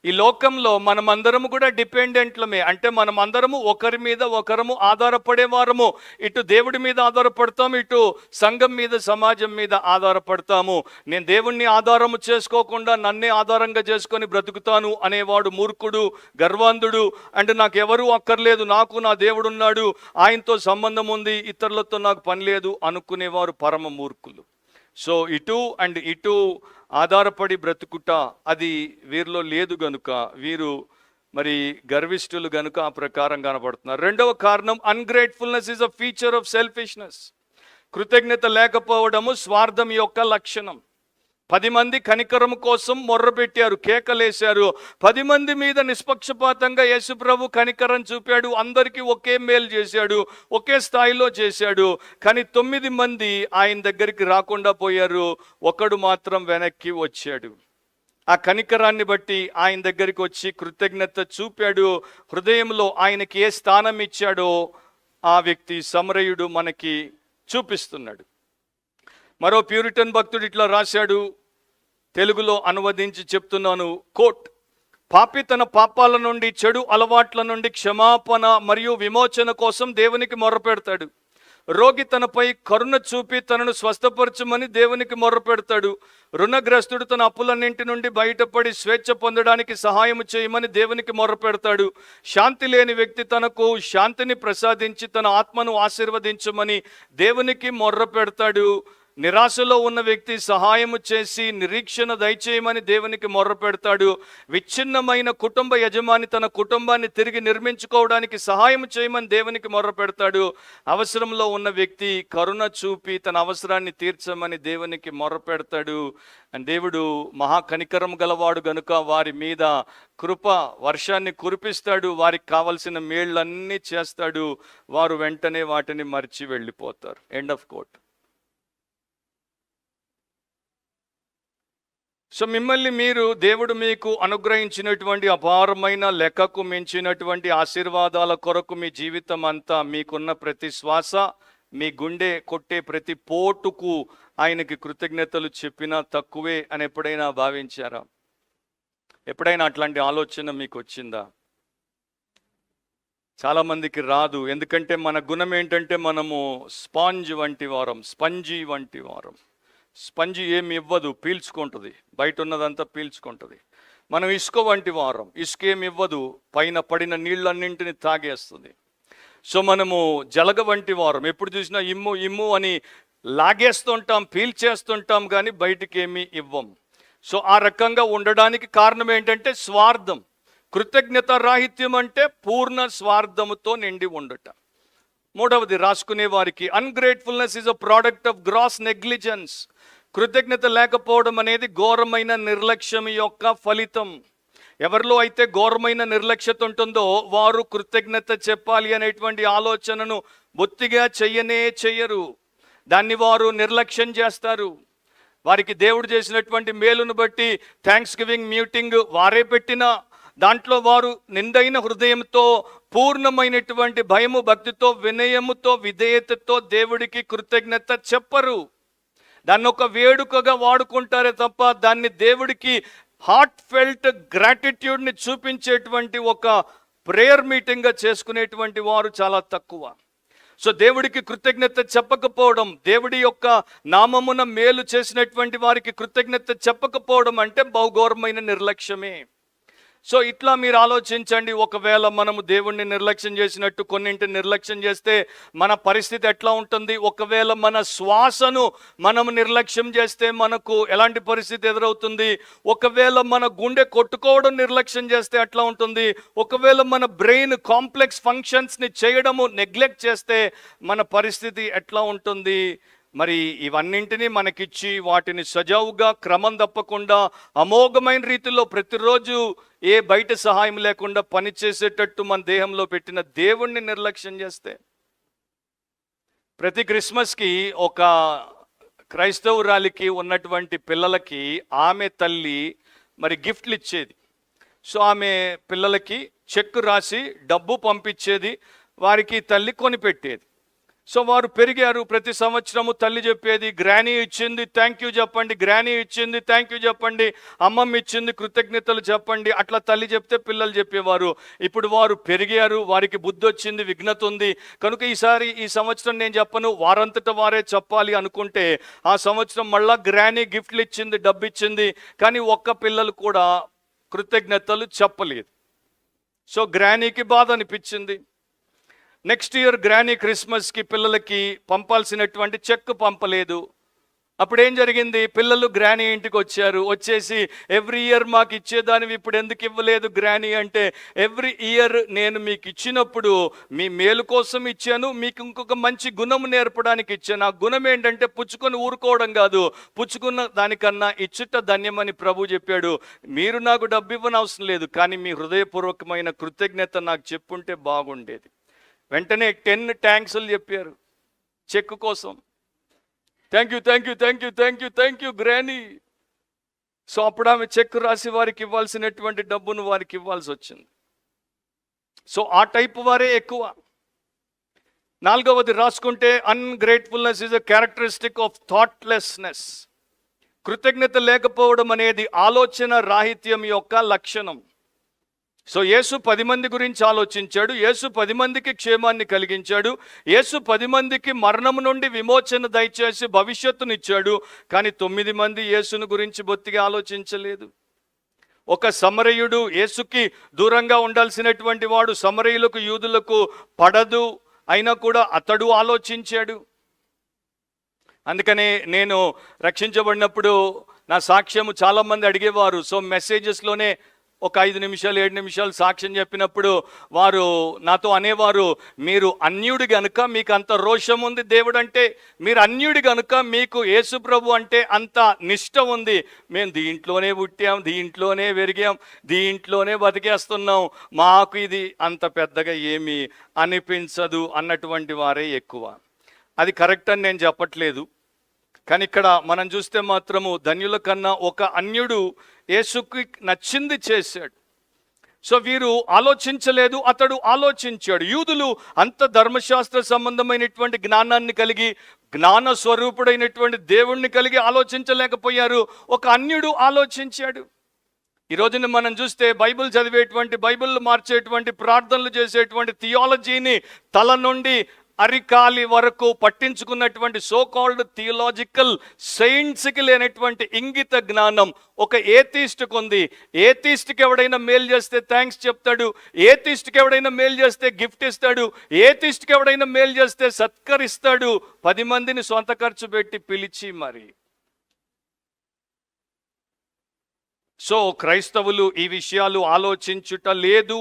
Speaker 1: ఈ లోకంలో మనమందరము కూడా డిపెండెంట్లమే. అంటే మనమందరము ఒకరి మీద ఒకరము ఆధారపడేవారము. ఇటు దేవుడి మీద ఆధారపడతాము, ఇటు సంఘం మీద, సమాజం మీద ఆధారపడతాము. నేను దేవుణ్ణి ఆధారము చేసుకోకుండా నన్నే ఆధారంగా చేసుకొని బ్రతుకుతాను అనేవాడు మూర్ఖుడు, గర్వాంధుడు. అంటే నాకు ఎవరూ అక్కర్లేదు, నాకు నా దేవుడు ఉన్నాడు, ఆయనతో సంబంధం ఉంది, ఇతరులతో నాకు పని లేదు అనుకునేవారు పరమ మూర్ఖులు. సో ఇటు ఆధారపడి బ్రతుకుట అది వీరిలో లేదు గనుక వీరు మరి గర్విష్ఠులు గనుక ఆ ప్రకారం కనబడుతున్నారు. రెండవ కారణం, ungratefulness is a feature of selfishness. కృతజ్ఞత లేకపోవడము స్వార్థం యొక్క లక్షణం. 10 మంది కనికరము కోసం మొర్రపెట్టారు, కేకలేశారు. 10 మంది మీద నిష్పక్షపాతంగా యేసుప్రభు కనికరం చూపాడు. అందరికీ ఒకే మేలు చేశాడు, ఒకే స్థాయిలో చేశాడు. కానీ 9 మంది ఆయన దగ్గరికి రాకుండా పోయారు. ఒకడు మాత్రం వెనక్కి వచ్చాడు. ఆ కనికరాన్ని బట్టి ఆయన దగ్గరికి వచ్చి కృతజ్ఞత చూపాడు. హృదయంలో ఆయనకి ఏ స్థానం ఇచ్చాడో ఆ వ్యక్తి సమరయుడు మనకి చూపిస్తున్నాడు. మరో ప్యూరిటన్ భక్తుడు ఇట్లా రాశాడు, తెలుగులో అనువదించి చెప్తున్నాను, కోట్: పాపి తన పాపాల నుండి, చెడు అలవాట్ల నుండి క్షమాపణ మరియు విమోచన కోసం దేవునికి మొర్రపెడతాడు. రోగి తనపై కరుణ చూపి తనను స్వస్థపరచమని దేవునికి మొర్రపెడతాడు. రుణగ్రస్తుడు తన అప్పులన్నింటి నుండి బయటపడి స్వేచ్ఛ పొందడానికి సహాయం చేయమని దేవునికి మొర్రపెడతాడు. శాంతి లేని వ్యక్తి తనకు శాంతిని ప్రసాదించి తన ఆత్మను ఆశీర్వదించమని దేవునికి మొర్రపెడతాడు. నిరాశలో ఉన్న వ్యక్తి సహాయము చేసి నిరీక్షణ దయచేయమని దేవునికి మొర్రపెడతాడు. విచ్ఛిన్నమైన కుటుంబ యజమాని తన కుటుంబాన్ని తిరిగి నిర్మించుకోవడానికి సహాయం చేయమని దేవునికి మొర్రపెడతాడు. అవసరంలో ఉన్న వ్యక్తి కరుణ చూపి తన అవసరాన్ని తీర్చమని దేవునికి మొర్రపెడతాడు. అండ్ దేవుడు మహా కనికరం గలవాడు గనుక వారి మీద కృప వర్షాన్ని కురిపిస్తాడు. వారికి కావలసిన మేళ్ళన్నీ చేస్తాడు. వారు వెంటనే వాటిని మర్చి వెళ్ళిపోతారు. End of coat. సో మిమ్మల్ని మీరు, దేవుడు మీకు అనుగ్రహించినటువంటి అపారమైన లెక్కకు మించినటువంటి ఆశీర్వాదాల కొరకు మీ జీవితం అంతా, మీకున్న ప్రతి శ్వాస, మీ గుండె కొట్టే ప్రతి పోటుకు ఆయనకి కృతజ్ఞతలు చెప్పినా తక్కువే అని ఎప్పుడైనా భావించారా? ఎప్పుడైనా అట్లాంటి ఆలోచన మీకు వచ్చిందా? చాలామందికి రాదు. ఎందుకంటే మన గుణం ఏంటంటే మనము స్పాంజీ వంటి వారం. స్పంజి ఏమి ఇవ్వదు, పీల్చుకుంటుంది, బయట ఉన్నదంతా పీల్చుకుంటుంది. మనం ఇసుక వంటి వారం. ఇసుక ఏమి ఇవ్వదు, పైన పడిన నీళ్ళన్నింటినీ తాగేస్తుంది. సో మనము జలగ వంటి వారం. ఎప్పుడు చూసినా ఇమ్ము అని లాగేస్తుంటాం, పీల్చేస్తుంటాం, కానీ బయటికి ఏమీ ఇవ్వం. సో ఆ రకంగా ఉండడానికి కారణం ఏంటంటే స్వార్థం. కృతజ్ఞత రాహిత్యం అంటే పూర్ణ స్వార్థముతో నిండి ఉండట. మూడవది, రాసుకునే వారికి, ungratefulness is a product of gross negligence. కృతజ్ఞత లేకపోవడం అనేది ఘోరమైన నిర్లక్ష్యం యొక్క ఫలితం. ఎవరిలో అయితే ఘోరమైన నిర్లక్ష్యత ఉంటుందో వారు కృతజ్ఞత చెప్పాలి అనేటువంటి ఆలోచనను బొత్తిగా చెయ్యరు. దాన్ని వారు నిర్లక్ష్యం చేస్తారు. వారికి దేవుడు చేసినటువంటి మేలును బట్టి థ్యాంక్స్ గివింగ్ మీటింగ్ వారే పెట్టినా దాంట్లో వారు నిండైన హృదయంతో, పూర్ణమైనటువంటి భయము, భక్తితో, వినయముతో, విధేయతతో దేవుడికి కృతజ్ఞత చెప్పరు. దాన్ని ఒక వేడుకగా వాడుకుంటారే తప్ప దాన్ని దేవుడికి హార్ట్ ఫెల్ట్ గ్రాటిట్యూడ్ని చూపించేటువంటి ఒక ప్రేయర్ మీటింగ్గా చేసుకునేటువంటి వారు చాలా తక్కువ. సో దేవుడికి కృతజ్ఞత చెప్పకపోవడం, దేవుడి యొక్క నామమున మేలు చేసినటువంటి వారికి కృతజ్ఞత చెప్పకపోవడం అంటే బహుఘోరమైన నిర్లక్ష్యమే. సో ఇట్లా మీరు ఆలోచించండి, ఒకవేళ మనము దేవుణ్ణి నిర్లక్ష్యం చేసినట్టు కొన్నింటిని నిర్లక్ష్యం చేస్తే మన పరిస్థితి ఎట్లా ఉంటుంది? ఒకవేళ మన శ్వాసను మనము నిర్లక్ష్యం చేస్తే మనకు ఎలాంటి పరిస్థితి ఎదురవుతుంది? ఒకవేళ మన గుండె కొట్టుకోవడం నిర్లక్ష్యం చేస్తే ఎట్లా ఉంటుంది? ఒకవేళ మన బ్రెయిన్ కాంప్లెక్స్ ఫంక్షన్స్ని చేయడము నెగ్లెక్ట్ చేస్తే మన పరిస్థితి ఎట్లా ఉంటుంది? మరి ఇవన్నింటినీ మనకిచ్చి వాటిని సజావుగా క్రమం తప్పకుండా అమోఘమైన రీతిలో ప్రతిరోజు ఏ బయట సహాయం లేకుండా పనిచేసేటట్టు మన దేహంలో పెట్టిన దేవుణ్ణి నిర్లక్ష్యం చేస్తే, ప్రతి క్రిస్మస్కి ఒక క్రైస్తవురాలికి ఉన్నటువంటి పిల్లలకి ఆమె తల్లి మరి గిఫ్ట్లు ఇచ్చేది. సో ఆమె పిల్లలకి చెక్ రాసి డబ్బు పంపించేది, వారికి తల్లి కొనిపెట్టేది. సో వారు పెరిగారు. ప్రతి సంవత్సరము తల్లి చెప్పేది, గ్రానీ ఇచ్చింది థ్యాంక్ యూ చెప్పండి, గ్రానీ ఇచ్చింది థ్యాంక్ యూ చెప్పండి, అమ్మమ్మ ఇచ్చింది కృతజ్ఞతలు చెప్పండి, అట్లా తల్లి చెప్తే పిల్లలు చెప్పేవారు. ఇప్పుడు వారు పెరిగారు, వారికి బుద్ధి వచ్చింది, విఘ్నత ఉంది కనుక ఈ సంవత్సరం నేను చెప్పను, వారంతటా వారే చెప్పాలి అనుకుంటే ఆ సంవత్సరం మళ్ళా గ్రానీ గిఫ్ట్లు ఇచ్చింది, డబ్బు ఇచ్చింది, కానీ ఒక్క పిల్లలు కూడా కృతజ్ఞతలు చెప్పలేదు. సో గ్రానీకి బాధ అనిపించింది. నెక్స్ట్ ఇయర్ గ్రానీ క్రిస్మస్కి పిల్లలకి పంపాల్సినటువంటి చెక్ పంపలేదు. అప్పుడేం జరిగింది? పిల్లలు గ్రానీ ఇంటికి వచ్చేసి ఎవ్రీ ఇయర్ మాకు ఇచ్చేదానివి ఇప్పుడు ఎందుకు ఇవ్వలేదు గ్రానీ అంటే, ఎవ్రీ ఇయర్ నేను మీకు ఇచ్చినప్పుడు మీ మేలు కోసం ఇచ్చాను, మీకు ఇంకొక మంచి గుణం నేర్పడానికి ఇచ్చాను. ఆ గుణం ఏంటంటే పుచ్చుకొని ఊరుకోవడం కాదు, పుచ్చుకున్న దానికన్నా ఇచ్చుట ధన్యమని ప్రభు చెప్పాడు. మీరు నాకు డబ్బు ఇవ్వనవసరం లేదు, కానీ మీ హృదయపూర్వకమైన కృతజ్ఞత నాకు చెప్పుంటే బాగుండేది. వెంటనే 10 థ్యాంక్స్లు చెప్పారు చెక్ కోసం. Thank you thank you thank you thank you thank you granny. So అప్పుడు ఆమె చెక్ రాసి వారికి ఇవ్వాల్సినటువంటి డబ్బును వారికి ఇవ్వాల్సి వచ్చింది. సో ఆ టైప్ వారే ఎక్కువ. 4వది రాసుకుంటే, ungratefulness is a characteristic of thoughtlessness. కృతజ్ఞత లేకపోవడం అనేది ఆలోచన రాహిత్యం యొక్క లక్షణం. సో యేసు 10 మంది గురించి ఆలోచించాడు, యేసు 10 మందికి క్షేమాన్ని కలిగించాడు, యేసు 10 మందికి మరణం నుండి విమోచన దయచేసి భవిష్యత్తునిచ్చాడు, కానీ 9 మంది యేసును గురించి బొత్తిగా ఆలోచించలేదు. ఒక సమరయుడు యేసుకి దూరంగా ఉండాల్సినటువంటి వాడు, సమరయులకు యూదులకు పడదు అయినా కూడా అతడు ఆలోచించాడు. అందుకనే నేను రక్షించబడినప్పుడు నా సాక్ష్యము చాలామంది అడిగేవారు. సో మెసేజెస్లోనే ఒక 5 నిమిషాలు 7 నిమిషాలు సాక్ష్యం చెప్పినప్పుడు వారు నాతో అనేవారు, మీరు అన్యుడి గనుక మీకు అంత రోషం ఉంది దేవుడు అంటే, మీరు అన్యుడి గనుక మీకు యేసు ప్రభు అంటే అంత నిష్ట ఉంది, మేము దీంట్లోనే పుట్టాం, దీంట్లోనే పెరిగాం, దీంట్లోనే బతికేస్తున్నాం, మాకు ఇది అంత పెద్దగా ఏమీ అనిపించదు అన్నటువంటి వారే ఎక్కువ. అది కరెక్ట్ అని నేను చెప్పట్లేదు, కానీ ఇక్కడ మనం చూస్తే మాత్రము ధన్యుల కన్నా ఒక అన్యుడు యేసుకి నచ్చింది చేశాడు. సో వీరు ఆలోచించలేదు, అతడు ఆలోచించాడు. యూదులు అంత ధర్మశాస్త్ర సంబంధమైనటువంటి జ్ఞానాన్ని కలిగి, జ్ఞాన స్వరూపుడైనటువంటి దేవుణ్ణి కలిగి ఆలోచించలేకపోయారు. ఒక అన్యుడు ఆలోచించాడు. ఈ రోజున మనం చూస్తే బైబిల్ చదివేటువంటి, బైబిల్ మార్చేటువంటి, ప్రార్థనలు చేసేటువంటి, థియాలజీని తల నుండి అరికాలి వరకు పట్టించుకున్నటువంటి సో కాల్డ్ థియలాజికల్ సైన్స్కి లేనటువంటి ఇంగిత జ్ఞానం ఒక ఏథీస్ట్కి ఉంది. ఏథీస్ట్కి ఎవడైనా మేలు చేస్తే థ్యాంక్స్ చెప్తాడు, ఏథీస్ట్కి ఎవడైనా మేలు చేస్తే గిఫ్ట్ ఇస్తాడు, ఏథీస్ట్కి ఎవడైనా మేలు చేస్తే సత్కరిస్తాడు, 10 మందిని సొంత ఖర్చు పెట్టి పిలిచి మరి. సో క్రైస్తవులు ఈ విషయాలు ఆలోచించుట లేదు,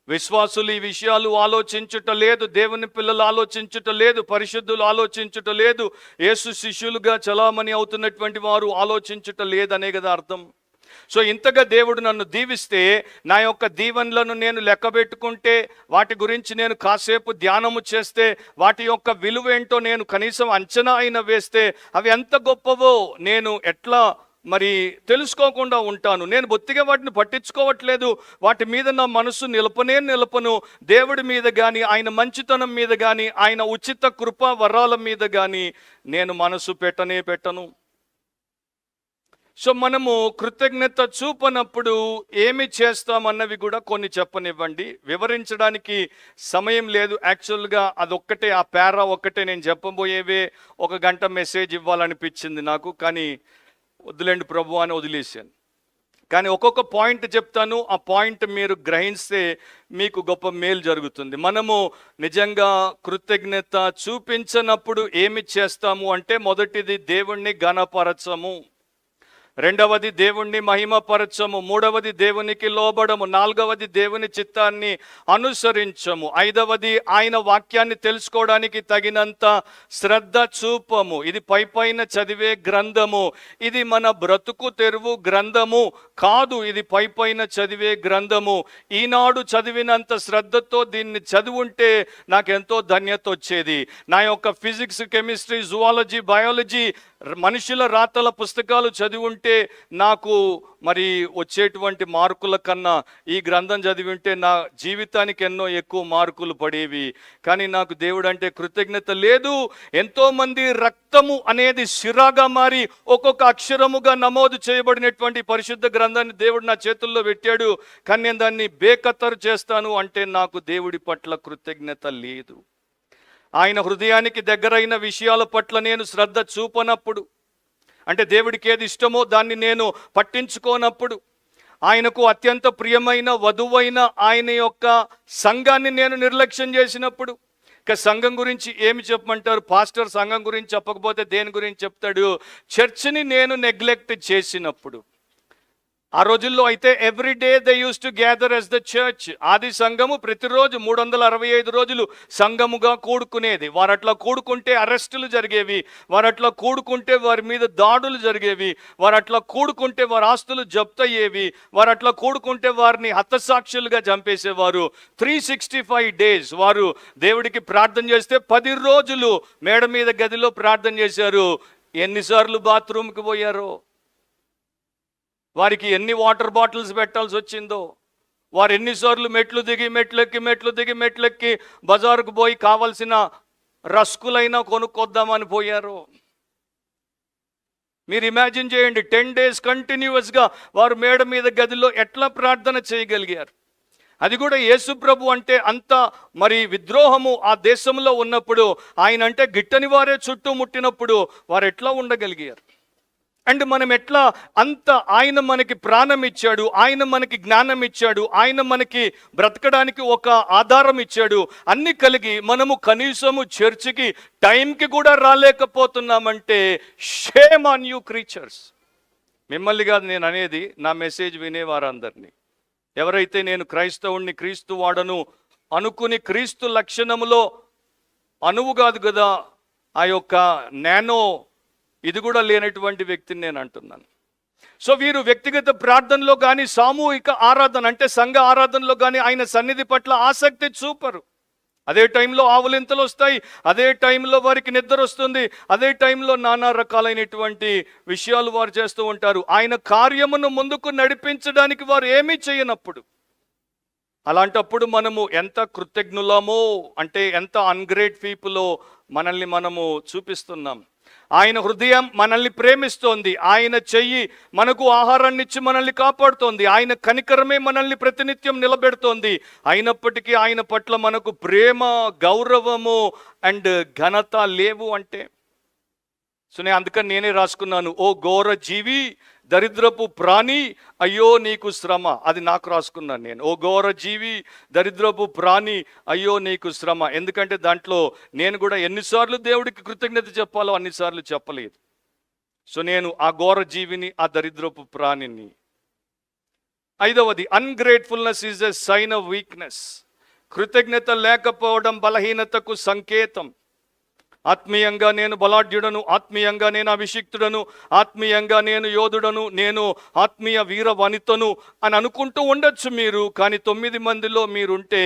Speaker 1: విశ్వాసులు ఈ విషయాలు ఆలోచించుట లేదు, దేవుని పిల్లలు ఆలోచించుట లేదు, పరిశుద్ధులు ఆలోచించుట లేదు, యేసు శిష్యులుగా చలామణి అవుతున్నటువంటి వారు ఆలోచించుట లేదనే కదా అర్థం. సో ఇంతగా దేవుడు నన్ను దీవిస్తే, నా యొక్క దీవెనలను నేను లెక్క పెట్టుకుంటే, వాటి గురించి నేను కాసేపు ధ్యానము చేస్తే, వాటి యొక్క విలువ ఏంటో నేను కనీసం అంచనా అయినా వేస్తే, అవి ఎంత గొప్పవో నేను ఎట్లా మరి తెలుసుకోకుండా ఉంటాను. నేను బొత్తిగా వాటిని పట్టించుకోవట్లేదు, వాటి మీద నా మనసు నిలపను. దేవుడి మీద కానీ, ఆయన మంచితనం మీద కానీ, ఆయన ఉచిత కృపా వరాల మీద కానీ నేను మనసు పెట్టను. సో మనము కృతజ్ఞత చూపనప్పుడు ఏమి చేస్తామన్నవి కూడా కొన్ని చెప్పనివ్వండి. వివరించడానికి సమయం లేదు. యాక్చువల్గా అదొక్కటే, ఆ పేరా ఒక్కటే నేను చెప్పబోయేవే 1 గంట మెసేజ్ ఇవ్వాలనిపించింది నాకు. కానీ వద్దులేండి ప్రభు అని వదిలేశాను. కానీ ఒక్కొక్క పాయింట్ చెప్తాను. ఆ పాయింట్ మీరు గ్రహిస్తే మీకు గొప్ప మేలు జరుగుతుంది. మనము నిజంగా కృతజ్ఞత చూపించనప్పుడు ఏమి చేస్తాము అంటే, మొదటిది దేవుణ్ణి ఘనపరచము, రెండవది దేవుణ్ణి మహిమపరచము, మూడవది దేవునికి లోబడము, నాలుగవది దేవుని చిత్తాన్ని అనుసరించము, ఐదవది ఆయన వాక్యాన్ని తెలుసుకోవడానికి తగినంత శ్రద్ధ చూపము. ఇది పైపైన చదివే గ్రంథము, ఇది మన బ్రతుకు తెరువు గ్రంథము కాదు, ఇది పైపైన చదివే గ్రంథము. ఈనాడు చదివినంత శ్రద్ధతో దీన్ని చదివుంటే నాకెంతో ధన్యత వచ్చేది. నా యొక్క ఫిజిక్స్, కెమిస్ట్రీ, జువాలజీ, బయాలజీ మనుషుల రాతల పుస్తకాలు చదివి ఉంటే నాకు మరి వచ్చేటువంటి మార్కుల కన్నా ఈ గ్రంథం చదివి ఉంటే నా జీవితానికి ఎన్నో ఎక్కువ మార్కులు పడేవి. కానీ నాకు దేవుడు అంటే కృతజ్ఞత లేదు. ఎంతోమంది రక్తము అనేది సిరాగా మారి ఒక్కొక్క అక్షరముగా నమోదు చేయబడినటువంటి పరిశుద్ధ గ్రంథాన్ని దేవుడు నా చేతుల్లో పెట్టాడు. కానీ నేను దాన్ని బేఖతరు చేస్తాను అంటే నాకు దేవుడి పట్ల కృతజ్ఞత లేదు. ఆయన హృదయానికి దగ్గరైన విషయాల పట్ల నేను శ్రద్ధ చూపనప్పుడు, అంటే దేవుడికి ఏది ఇష్టమో దాన్ని నేను పట్టించుకోనప్పుడు, ఆయనకు అత్యంత ప్రియమైన వధువైన ఆయన యొక్క సంఘాన్ని నేను నిర్లక్ష్యం చేసినప్పుడు, ఇక సంఘం గురించి ఏమి చెప్పమంటారు? పాస్టర్ సంఘం గురించి చెప్పకపోతే దేని గురించి చెప్తాడు? చర్చిని నేను నెగ్లెక్ట్ చేసినప్పుడు. ఆ రోజుల్లో అయితే every day they used to gather as the church. ఆది సంఘము ప్రతిరోజు 365 రోజులు సంఘముగా కూడుకునేది. వారు అట్లా కూడుకుంటే అరెస్టులు జరిగేవి, వారు అట్లా కూడుకుంటే వారి మీద దాడులు జరిగేవి, వారు అట్లా కూడుకుంటే వారి ఆస్తులు జప్తు అయ్యేవి, వారు అట్లా కూడుకుంటే వారిని హతసాక్షులుగా చంపేసేవారు. 365 days వారు దేవుడికి ప్రార్థన చేస్తే 10 రోజులు మేడ మీద గదిలో ప్రార్థన చేశారు. ఎన్నిసార్లు బాత్రూమ్కి పోయారో, వారికి ఎన్ని వాటర్ బాటిల్స్ పెట్టాల్సి వచ్చిందో, వారు ఎన్నిసార్లు మెట్లు దిగి బజారుకు పోయి కావలసిన రస్కులైనా కొనుక్కొద్దామని పోయారు. మీరు ఇమాజిన్ చేయండి, 10 days కంటిన్యూస్గా వారు మేడ మీద గదిలో ఎట్లా ప్రార్థన చేయగలిగారు? అది కూడా యేసు ప్రభు అంటే అంత మరి విద్రోహము ఆ దేశంలో ఉన్నప్పుడు, ఆయన అంటే గిట్టని వారే చుట్టుముట్టినప్పుడు వారు ఎట్లా ఉండగలిగారు? అండ్ మనం ఎట్లా అంత ఆయన మనకి ప్రాణం ఇచ్చాడు, ఆయన మనకి జ్ఞానం ఇచ్చాడు, ఆయన మనకి బ్రతకడానికి ఒక ఆధారం ఇచ్చాడు, అన్ని కలిగి మనము కనీసము చర్చికి టైంకి కూడా రాలేకపోతున్నామంటే షేమ్ ఆన్ యూ క్రీచర్స్. మిమ్మల్ని కాదు నేను అనేది, నా మెసేజ్ వినేవారందరినీ. ఎవరైతే నేను క్రైస్తవుణ్ణి, క్రీస్తు వాడను అనుకుని క్రీస్తు లక్షణములో అనువు కాదు కదా, ఆ యొక్క నానో ఇది కూడా లేనటువంటి వ్యక్తిని నేను అంటున్నాను. సో వీరు వ్యక్తిగత ప్రార్థనలో కానీ, సామూహిక ఆరాధన అంటే సంఘ ఆరాధనలో కానీ ఆయన సన్నిధి పట్ల ఆసక్తి చూపరు. అదే టైంలో ఆవులింతలు వస్తాయి, అదే టైంలో వారికి నిద్ర వస్తుంది, అదే టైంలో నానా రకాలైనటువంటి విషయాలు వారు చేస్తూ ఉంటారు. ఆయన కార్యమును ముందుకు నడిపించడానికి వారు ఏమీ చేయనప్పుడు, అలాంటప్పుడు మనము ఎంత కృతజ్ఞులమో, అంటే ఎంత అన్గ్రేట్ పీపులో మనల్ని మనము చూపిస్తున్నాం. ఆయన హృదయం మనల్ని ప్రేమిస్తోంది, ఆయన చెయ్యి మనకు ఆహారాన్ని ఇచ్చి మనల్ని కాపాడుతోంది, ఆయన కనికరమే మనల్ని ప్రతినిత్యం నిలబెడుతోంది. అయినప్పటికీ ఆయన పట్ల మనకు ప్రేమ, గౌరవము అండ్ ఘనత లేవు అంటే. సో అందుకని నేనే రాసుకున్నాను, ఓ ఘోర జీవి, దరిద్రపు ప్రాణి, అయ్యో నీకు శ్రమ. అది నాకు రాసుకున్నాను నేను, ఓ ఘోర జీవి, దరిద్రపు ప్రాణి, అయ్యో నీకు శ్రమ. ఎందుకంటే దాంట్లో నేను కూడా ఎన్నిసార్లు దేవుడికి కృతజ్ఞత చెప్పాలో అన్నిసార్లు చెప్పలేదు. సో నేను ఆ ఘోర జీవిని, ఆ దరిద్రపు ప్రాణిని. ఐదవది, ungratefulness is a sign of weakness. కృతజ్ఞత లేకపోవడం బలహీనతకు సంకేతం. ఆత్మీయంగా నేను బలాఢ్యుడను, ఆత్మీయంగా నేను అభిషిక్తుడను, ఆత్మీయంగా నేను యోధుడను, నేను ఆత్మీయ వీర వనితను అని అనుకుంటూ ఉండొచ్చు మీరు. కానీ 9 మందిలో మీరుంటే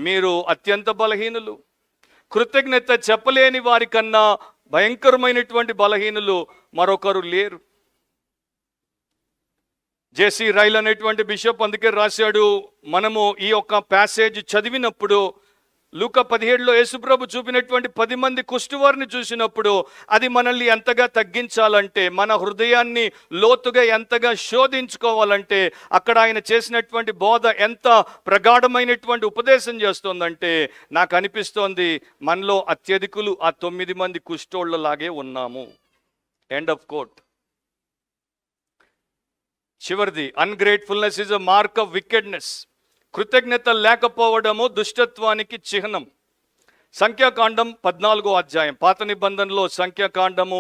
Speaker 1: మీరు అత్యంత బలహీనులు. కృతజ్ఞత చెప్పలేని వారికన్నా భయంకరమైనటువంటి బలహీనులు మరొకరు లేరు. జేసీ రైల్ అనేటువంటి బిషప్ అందుకే రాశాడు, మనము ఈ యొక్క ప్యాసేజ్ చదివినప్పుడు లూకా 17లో యేసుప్రభు చూపినటువంటి 10 మంది కుష్ఠవారిని చూసినప్పుడు అది మనల్ని ఎంతగా తగ్గించాలంటే, మన హృదయాన్ని లోతుగా ఎంతగా శోధించుకోవాలంటే, అక్కడ ఆయన చేసినటువంటి బోధ ఎంత ప్రగాఢమైనటువంటి ఉపదేశం చేస్తోందంటే, నాకు అనిపిస్తోంది మనలో అత్యధికులు ఆ 9 మంది కుష్ఠోళ్ళలాగే ఉన్నాము. End of quote. చివరిది, ungratefulness is a mark of wickedness. కృతజ్ఞత లేకపోవడము దుష్టత్వానికి చిహ్నం. సంఖ్యాకాండం 14వ అధ్యాయం, పాత నిబంధనలో సంఖ్యాకాండము,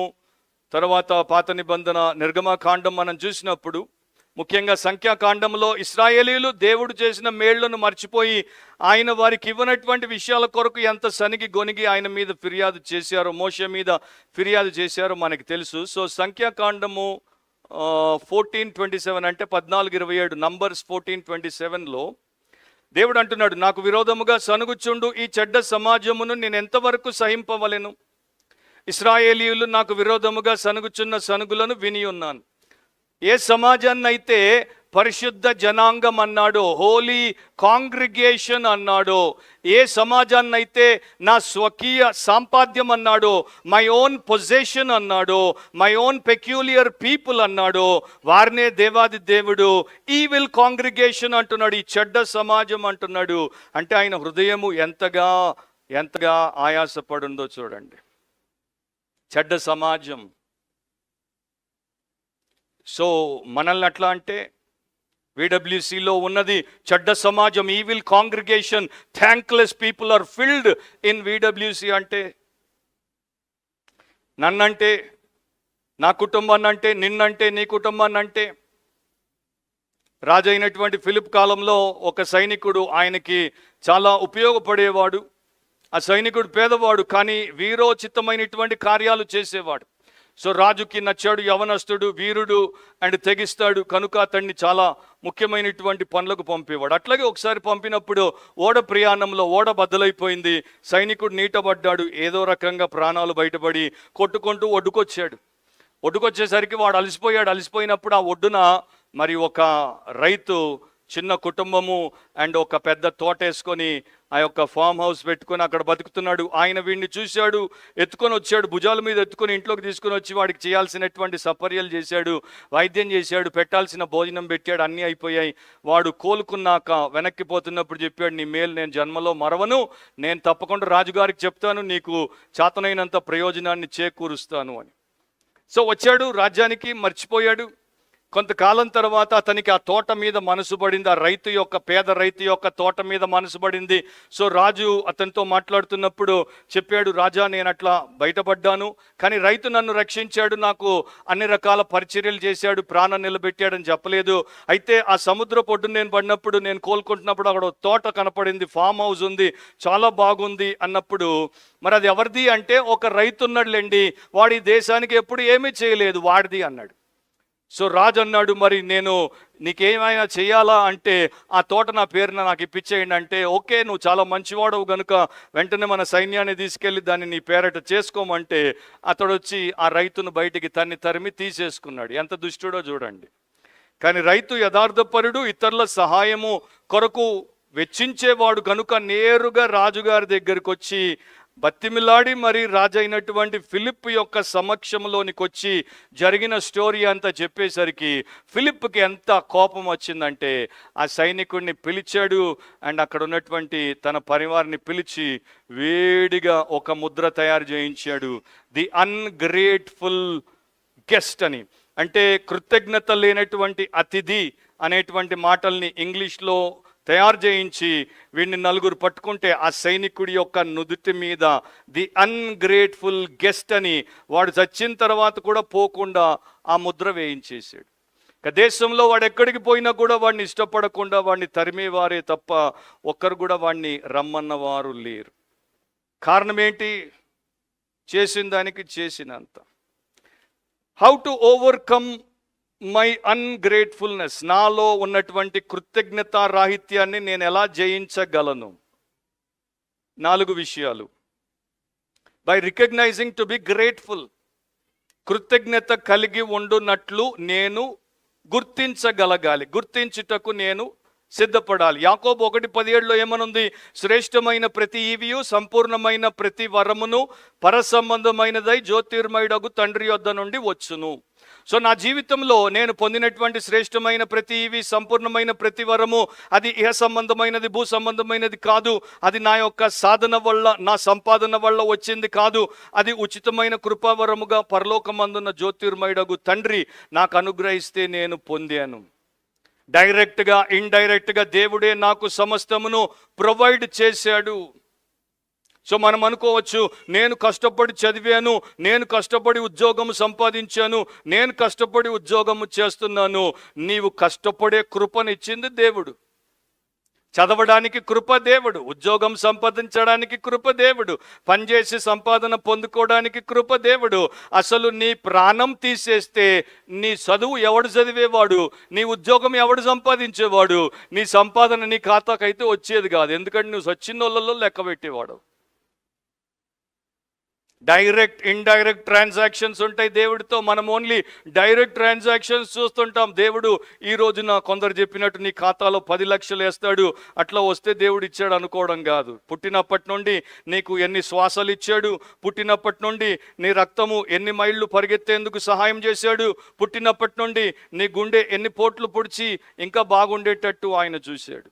Speaker 1: తర్వాత పాత నిబంధన నిర్గమకాండం మనం చూసినప్పుడు, ముఖ్యంగా సంఖ్యాకాండంలో ఇశ్రాయేలీయులు దేవుడు చేసిన మేళ్లను మర్చిపోయి ఆయన వారికి ఇవ్వనటువంటి విషయాల కొరకు ఎంత సనిగి గొనిగి ఆయన మీద ఫిర్యాదు చేశారో, మోషే మీద ఫిర్యాదు చేశారో మనకి తెలుసు. సో సంఖ్యాకాండము 14:27 అంటే 14:27, నంబర్స్ 14:27లో దేవుడు అంటున్నాడు, నాకు విరోధముగా సనుగుచుండు ఈ చెడ్డ సమాజమును నేను ఎంతవరకు సహింపవలెను? ఇశ్రాయేలీయులు నాకు విరోధముగా సనుగుచున్న సనుగులను విని ఉన్నాను. ఏ సమాజాన్ని అయితే పరిశుద్ధ జనాంగం అన్నాడో, హోలీ కాంగ్రిగేషన్ అన్నాడో, ఏ సమాజాన్ని అయితే నా స్వకీయ సాంపాద్యం అన్నాడో, మై ఓన్ పొజెషన్ అన్నాడో, మై ఓన్ పెక్యూలియర్ పీపుల్ అన్నాడో, వారినే దేవాది దేవుడు ఈవిల్ కాంగ్రిగేషన్ అంటున్నాడు, ఈ చెడ్డ సమాజం అంటున్నాడు. అంటే ఆయన హృదయము ఎంతగా ఆయాసపడుందో చూడండి. చెడ్డ సమాజం. సో మనల్ని అట్లా అంటే, విడబ్ల్యూసిలో ఉన్నది చెడ్డ సమాజం, evil congregation, thankless people are filled in VWC. అంటే నన్నంటే, నా కుటుంబాన్ని అంటే, నిన్నంటే, నీ కుటుంబాన్ని అంటే. రాజైనటువంటి ఫిలిప్ కాలంలో ఒక సైనికుడు ఆయనకి చాలా ఉపయోగపడేవాడు. ఆ సైనికుడు పేదవాడు, కానీ వీరోచితమైనటువంటి కార్యాలు చేసేవాడు. సో రాజుకి నచ్చాడు, యవనస్తుడు, వీరుడు అండ్ తెగిస్తాడు కనుక అతన్ని చాలా ముఖ్యమైనటువంటి పనులకు పంపేవాడు. అట్లాగే ఒకసారి పంపినప్పుడు ఓడ ప్రయాణంలో ఓడ బద్దలైపోయింది, సైనికుడు నీటబడ్డాడు, ఏదో రకంగా ప్రాణాలు బయటపడి కొట్టుకుంటూ ఒడ్డుకొచ్చేసరికి వాడు అలసిపోయినప్పుడు ఆ ఒడ్డున మరి ఒక రైతు, చిన్న కుటుంబము అండ్ ఒక పెద్ద తోట వేసుకొని ఆ యొక్క ఫామ్ హౌస్ పెట్టుకొని అక్కడ బతుకుతున్నాడు. ఆయన వీడిని చూశాడు, ఎత్తుకొని వచ్చాడు, భుజాల మీద ఎత్తుకొని ఇంట్లోకి తీసుకొని వచ్చి వాడికి చేయాల్సినటువంటి సపర్యలు చేశాడు, వైద్యం చేశాడు, పెట్టాల్సిన భోజనం పెట్టాడు, అన్నీ అయిపోయాయి. వాడు కోలుకున్నాక వెనక్కి పోతున్నప్పుడు చెప్పాడు, నీ మేలు నేను జన్మలో మరవను, నేను తప్పకుండా రాజుగారికి చెప్తాను, నీకు చేతనైనంత ప్రయోజనాన్ని చేకూరుస్తాను అని. సో వచ్చాడు రాజ్యానికి, మర్చిపోయాడు. కొంతకాలం తర్వాత అతనికి ఆ తోట మీద మనసు పడింది, ఆ పేద రైతు యొక్క తోట మీద మనసు పడింది. సో రాజు అతనితో మాట్లాడుతున్నప్పుడు చెప్పాడు, రాజా నేను అట్లా బయటపడ్డాను, కానీ రైతు నన్ను రక్షించాడు, నాకు అన్ని రకాల పరిచర్యలు చేశాడు, ప్రాణం నిలబెట్టాడని చెప్పలేదు. అయితే ఆ సముద్ర పొడ్డున నేను పడినప్పుడు, నేను కోలుకుంటున్నప్పుడు అక్కడ తోట కనపడింది, ఫామ్ హౌస్ ఉంది, చాలా బాగుంది అన్నప్పుడు, మరి అది ఎవరిది అంటే ఒక రైతు ఉన్నాడులేండి, వాడి దేశానికి ఎప్పుడు ఏమీ చేయలేదు, వాడిది అన్నాడు. సో రాజు అన్నాడు, మరి నేను నీకేమైనా చేయాలా అంటే ఆ తోట నా పేరున నాకు ఇప్పించేయండి అంటే, ఓకే నువ్వు చాలా మంచివాడవు కనుక వెంటనే మన సైన్యాన్ని తీసుకెళ్ళి దాన్ని నీ పేరట చేసుకోమంటే అతడు వచ్చి ఆ రైతును బయటికి తరిమి తీసేసుకున్నాడు. ఎంత దుష్టుడో చూడండి. కానీ రైతు యథార్థపరుడు, ఇతరుల సహాయము కొరకు వెచ్చించేవాడు కనుక నేరుగా రాజుగారి దగ్గరికి వచ్చి బతిమిలాడి మరి రాజైనటువంటి ఫిలిప్ యొక్క సమక్షంలోనికి వచ్చి జరిగిన స్టోరీ అంతా చెప్పేసరికి ఫిలిప్కి ఎంత కోపం వచ్చిందంటే ఆ సైనికుడిని పిలిచాడు అండ్ అక్కడ ఉన్నటువంటి తన పరివారాన్ని పిలిచి వేడిగా ఒక ముద్ర తయారు చేయించాడు, ది అన్గ్రేట్ఫుల్ గెస్ట్ అని. అంటే కృతజ్ఞత లేనటువంటి అతిథి అనేటువంటి మాటల్ని ఇంగ్లీష్లో తయారు చేయించి వీడిని నలుగురు పట్టుకుంటే ఆ సైనికుడి యొక్క నుదుటి మీద ది అన్గ్రేట్ఫుల్ గెస్ట్ అని, వాడు చచ్చిన తర్వాత కూడా పోకుండా ఆ ముద్ర వేయించేసాడు. దేశంలో వాడు ఎక్కడికి పోయినా కూడా వాడిని ఇష్టపడకుండా వాడిని తరిమేవారే తప్ప ఒక్కరు కూడా వాడిని రమ్మన్నవారు లేరు. కారణం ఏంటి? చేసిన దానికి చేసినంత. How to overcome my ungratefulness, నాలో ఉన్నటువంటి కృతజ్ఞత రాహిత్యాన్ని నేను ఎలా జయించగలను? 4 విషయాలు. By recognising to be grateful, కృతజ్ఞత కలిగి ఉండునట్లు నేను గుర్తించగలగాలి. గుర్తించుటకు నేను సిద్ధపడాలి. యాకోబు 1:17 ఏమనుంది? శ్రేష్టమైన ప్రతి ఈవియు సంపూర్ణమైన ప్రతి వరమును పరసంబంధమైనదై జ్యోతిర్మయుడగు తండ్రి యొద్ద నుండి వచ్చును. సో నా జీవితంలో నేను పొందినటువంటి శ్రేష్టమైన ప్రతి ఈవి, సంపూర్ణమైన ప్రతి వరము అది ఇహ సంబంధమైనది, భూ సంబంధమైనది కాదు. అది నా యొక్క సాధన వల్ల, నా సంపాదన వల్ల వచ్చింది కాదు. అది ఉచితమైన కృపావరముగా పరలోకమందున్న జ్యోతిర్మయుడగు తండ్రి నాకు అనుగ్రహిస్తే నేను పొందాను. డైరెక్ట్గా ఇండైరెక్ట్గా దేవుడే నాకు సమస్తమును ప్రొవైడ్ చేశాడు. సో మనం అనుకోవచ్చు, నేను కష్టపడి చదివాను, నేను కష్టపడి ఉద్యోగం సంపాదించాను, నేను కష్టపడి ఉద్యోగం చేస్తున్నాను. నీవు కష్టపడే కృపనిచ్చింది దేవుడు. చదవడానికి కృప దేవుడు, ఉద్యోగం సంపాదించడానికి కృప దేవుడు, పనిచేసి సంపాదన పొందుకోవడానికి కృప దేవుడు. అసలు నీ ప్రాణం తీసేస్తే నీ చదువు ఎవడు చదివేవాడు, నీ ఉద్యోగం ఎవడు సంపాదించేవాడు, నీ సంపాదన నీ ఖాతాకైతే వచ్చేది కాదు. ఎందుకంటే నువ్వు సచ్చినోళ్ళలో లెక్క పెట్టేవాడు. డైరెక్ట్ ఇండైరెక్ట్ ట్రాన్సాక్షన్స్ ఉంటాయి దేవుడితో. మనం ఓన్లీ డైరెక్ట్ ట్రాన్సాక్షన్స్ చూస్తుంటాం. దేవుడు ఈ రోజున కొందరు చెప్పినట్టు నీ ఖాతాలో 10 లక్షలు వేస్తాడు, అట్లా వస్తే దేవుడు ఇచ్చాడు అనుకోవడం కాదు. పుట్టినప్పటి నుండి నీకు ఎన్ని శ్వాసలు ఇచ్చాడు, పుట్టినప్పటి నుండి నీ రక్తము ఎన్ని మైళ్ళు పరిగెత్తేందుకు సహాయం చేశాడు, పుట్టినప్పటి నుండి నీ గుండె ఎన్ని పోట్లు పొడిచి ఇంకా బాగుండేటట్టు ఆయన చూశాడు.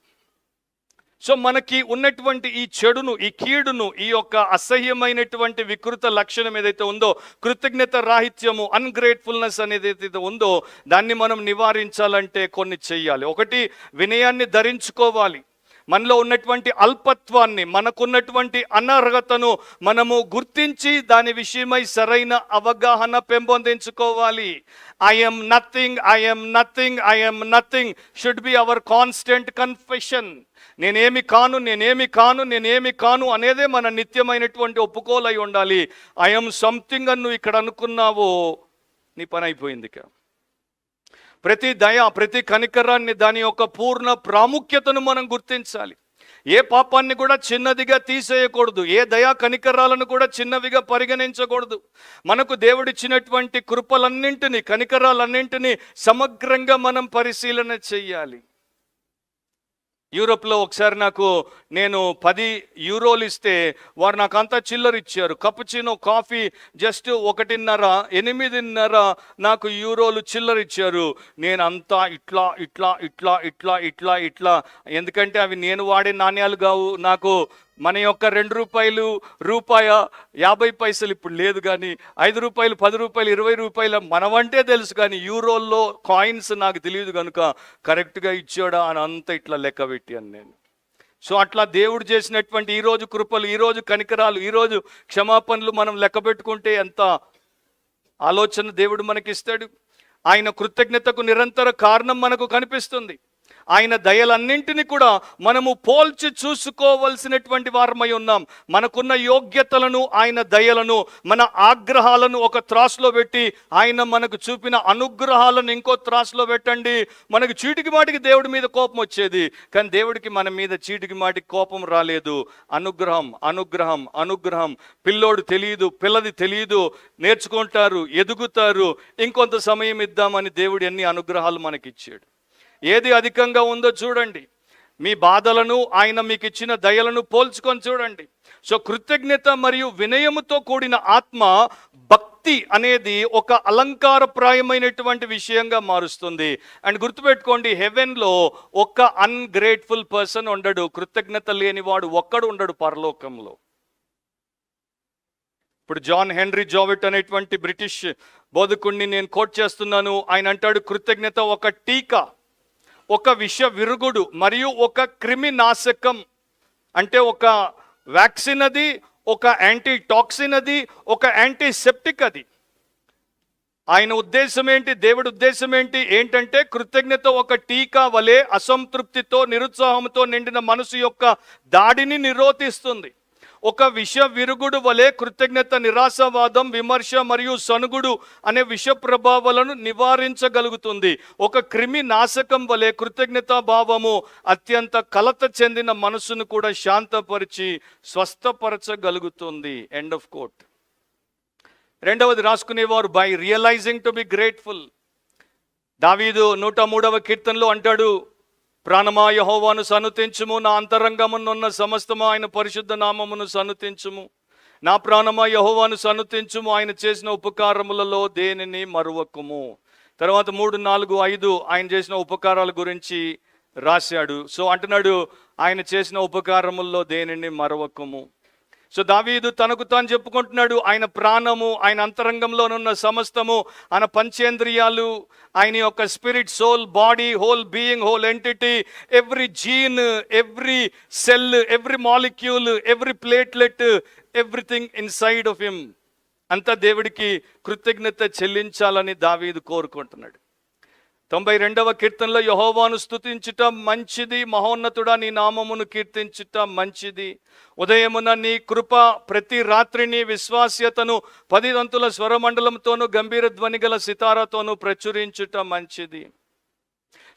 Speaker 1: సో మనకి ఉన్నటువంటి ఈ చెడును, ఈ కీడును, ఈ యొక్క అసహ్యమైనటువంటి వికృత లక్షణం ఏదైతే ఉందో, కృతజ్ఞత రాహిత్యము, అన్గ్రేట్ఫుల్నెస్ అనేది ఏదైతే ఉందో, దాన్ని మనం నివారించాలంటే కొన్ని చెయ్యాలి. ఒకటి, వినయాన్ని ధరించుకోవాలి. మనలో ఉన్నటువంటి అల్పత్వాన్ని, మనకున్నటువంటి అనర్హతను మనము గుర్తించి దాని విషయమై సరైన అవగాహన పెంపొందించుకోవాలి. I'm nothing, I'm nothing, I'm nothing should be our constant confession. నేనేమి కాను, నేనేమి కాను, నేనేమి కాను అనేదే మన నిత్యమైనటువంటి ఒప్పుకోలై ఉండాలి. ఐఎమ్ సంథింగ్ అని నువ్వు ఇక్కడ అనుకున్నావో నీ పని అయిపోయింది. ప్రతి దయ, ప్రతి కనికరాన్ని, దాని యొక్క పూర్ణ ప్రాముఖ్యతను మనం గుర్తించాలి. ఏ పాపాన్ని కూడా చిన్నదిగా తీసేయకూడదు, ఏ దయా కనికరాలను కూడా చిన్నవిగా పరిగణించకూడదు. మనకు దేవుడిచ్చినటువంటి కృపలన్నింటినీ, కనికరాలన్నింటినీ సమగ్రంగా మనం పరిశీలన చెయ్యాలి. యూరోప్లో ఒకసారి నేను 10 యూరోలు ఇస్తే వారు నాకు అంతా చిల్లర ఇచ్చారు. కప్పుచినో కాఫీ జస్ట్ 1.5, 8.5 నాకు యూరోలు చిల్లర ఇచ్చారు. నేను అంతా ఇట్లా ఇట్లా ఇట్లా ఇట్లా ఇట్లా ఇట్లా, ఎందుకంటే అవి నేను వాడే నాణ్యాలు కావు. నాకు మన యొక్క ₹2, రూపాయ 50 పైసలు ఇప్పుడు లేదు, కానీ ₹5, ₹10, ₹20 మనవంటే తెలుసు, కానీ యూరోల్లో కాయిన్స్ నాకు తెలియదు కనుక కరెక్ట్గా ఇచ్చాడా అని అంత ఇట్లా లెక్క పెట్టాను నేను. సో అట్లా దేవుడు చేసినటువంటి ఈరోజు కృపలు, ఈరోజు కనికరాలు, ఈరోజు క్షమాపణలు మనం లెక్క పెట్టుకుంటే ఎంత ఆలోచన దేవుడు మనకిస్తాడు. ఆయన కృతజ్ఞతకు నిరంతర కారణం మనకు కనిపిస్తుంది. ఆయన దయలన్నింటినీ కూడా మనము పోల్చి చూసుకోవలసినటువంటి వారమై ఉన్నాం. మనకున్న యోగ్యతలను, ఆయన దయలను, మన ఆగ్రహాలను ఒక త్రాసులో పెట్టి ఆయన మనకు చూపిన అనుగ్రహాలను ఇంకో త్రాసులో పెట్టండి. మనకు చీటికి మాటికి దేవుడి మీద కోపం వచ్చేది, కానీ దేవుడికి మన మీద చీటికి మాటికి కోపం రాలేదు. అనుగ్రహం, అనుగ్రహం, అనుగ్రహం. పిల్లోడు తెలియదు, పిల్లది తెలియదు, నేర్చుకుంటారు, ఎదుగుతారు, ఇంకొంత సమయం ఇద్దామని దేవుడు ఎన్ని అనుగ్రహాలు మనకిచ్చాడు. ఏది అధికంగా ఉందో చూడండి. మీ బాధలను, ఆయన మీకు ఇచ్చిన దయలను పోల్చుకొని చూడండి. సో కృతజ్ఞత మరియు వినయముతో కూడిన ఆత్మ భక్తి అనేది ఒక అలంకారప్రాయమైనటువంటి విషయంగా మారుస్తుంది. అండ్ గుర్తుపెట్టుకోండి, హెవెన్లో ఒక్క అన్గ్రేట్ఫుల్ పర్సన్ ఉండడు, కృతజ్ఞత లేనివాడు ఒక్కడు ఉండడు పరలోకంలో. ఇప్పుడు జాన్ హెన్రీ జావిట్ అనేటువంటి బ్రిటిష్ బోధకుడిని నేను కోట్ చేస్తున్నాను. ఆయన అంటాడు, కృతజ్ఞత ఒక టీకా, ఒక విష విరుగుడు మరియు ఒక క్రిమి నాశకం. అంటే ఒక వ్యాక్సిన్ అది, ఒక యాంటీ టాక్సిన్ అది, ఒక యాంటీసెప్టిక్ అది. ఆయన ఉద్దేశం ఏంటి, దేవుడి ఉద్దేశం ఏంటంటే కృతజ్ఞత ఒక టీకా వలె అసంతృప్తితో, నిరుత్సాహంతో నిండిన మనసు యొక్క దాడిని నిరోధిస్తుంది. ఒక విష విరుగుడు వలె కృతజ్ఞత నిరాశవాదం, విమర్శ మరియు సనుగుడు అనే విష ప్రభావాలను నివారించగలుగుతుంది. ఒక క్రిమి నాశకం వలె కృతజ్ఞతా భావము అత్యంత కలత చెందిన మనసును కూడా శాంతపరిచి స్వస్థపరచగలుగుతుంది. End of quote. రెండవది రాసుకునేవారు, by realising to be grateful. దావీదు 103వ కీర్తనలో అంటాడు, ప్రాణమా యెహోవాను సన్నుతించుము, నా అంతరంగమునున్న సమస్తము ఆయన పరిశుద్ధ నామమును సన్నుతించుము. నా ప్రాణమా యెహోవాను సన్నుతించుము, ఆయన చేసిన ఉపకారములలో దేనిని మరువకుము. తర్వాత 3, 4, 5 ఆయన చేసిన ఉపకారాల గురించి రాశాడు. సో అంటున్నాడు, ఆయన చేసిన ఉపకారముల్లో దేనిని మరవకము. సో దావీదు తనకు తాను చెప్పుకుంటున్నాడు, ఆయన ప్రాణము, ఆయన అంతరంగంలోనున్న సమస్తము, ఆయన పంచేంద్రియాలు, ఆయన యొక్క spirit, soul, body, whole being, whole entity, every gene, every cell, every molecule, every platelet, everything inside of him అంతా దేవుడికి కృతజ్ఞత చెల్లించాలని దావీదు కోరుకుంటున్నాడు. 92వ కీర్తనలో యెహోవాను స్తుతించుట మంచిది, మహోన్నతుడా నీ నామమును కీర్తించుట మంచిది. ఉదయమున నీ కృప, ప్రతి రాత్రి నీ విశ్వాస్యతను 10 తంతుల స్వరమండలంతోనూ గంభీర ధ్వని గల సితారాతోనూ ప్రచురించుట మంచిది.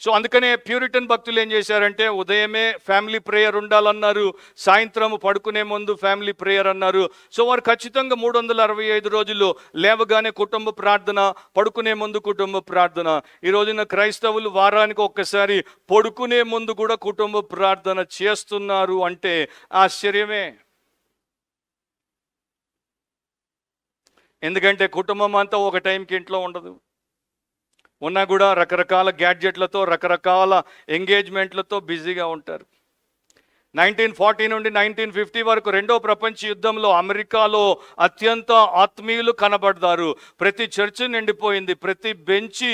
Speaker 1: సో అందుకనే ప్యూరిటన్ భక్తులు ఏం చేశారంటే, ఉదయమే ఫ్యామిలీ ప్రేయర్ ఉండాలన్నారు, సాయంత్రం పడుకునే ముందు ఫ్యామిలీ ప్రేయర్ అన్నారు. సో వారు ఖచ్చితంగా 365 రోజులు లేవగానే కుటుంబ ప్రార్థన, పడుకునే ముందు కుటుంబ ప్రార్థన. ఈ రోజున క్రైస్తవులు వారానికి ఒక్కసారి పడుకునే ముందు కూడా కుటుంబ ప్రార్థన చేస్తున్నారు అంటే ఆశ్చర్యమే. ఎందుకంటే కుటుంబం అంతా ఒక టైంకి ఇంట్లో ఉండదు, ఉన్నా కూడా రకరకాల గ్యాడ్జెట్లతో, రకరకాల ఎంగేజ్మెంట్లతో బిజీగా ఉంటారు. 1940 నుండి 1950 వరకు 2వ ప్రపంచ యుద్ధంలో అమెరికాలో అత్యంత ఆత్మీయులు కనబడ్డారు. ప్రతి చర్చి నిండిపోయింది. ప్రతి బెంచి,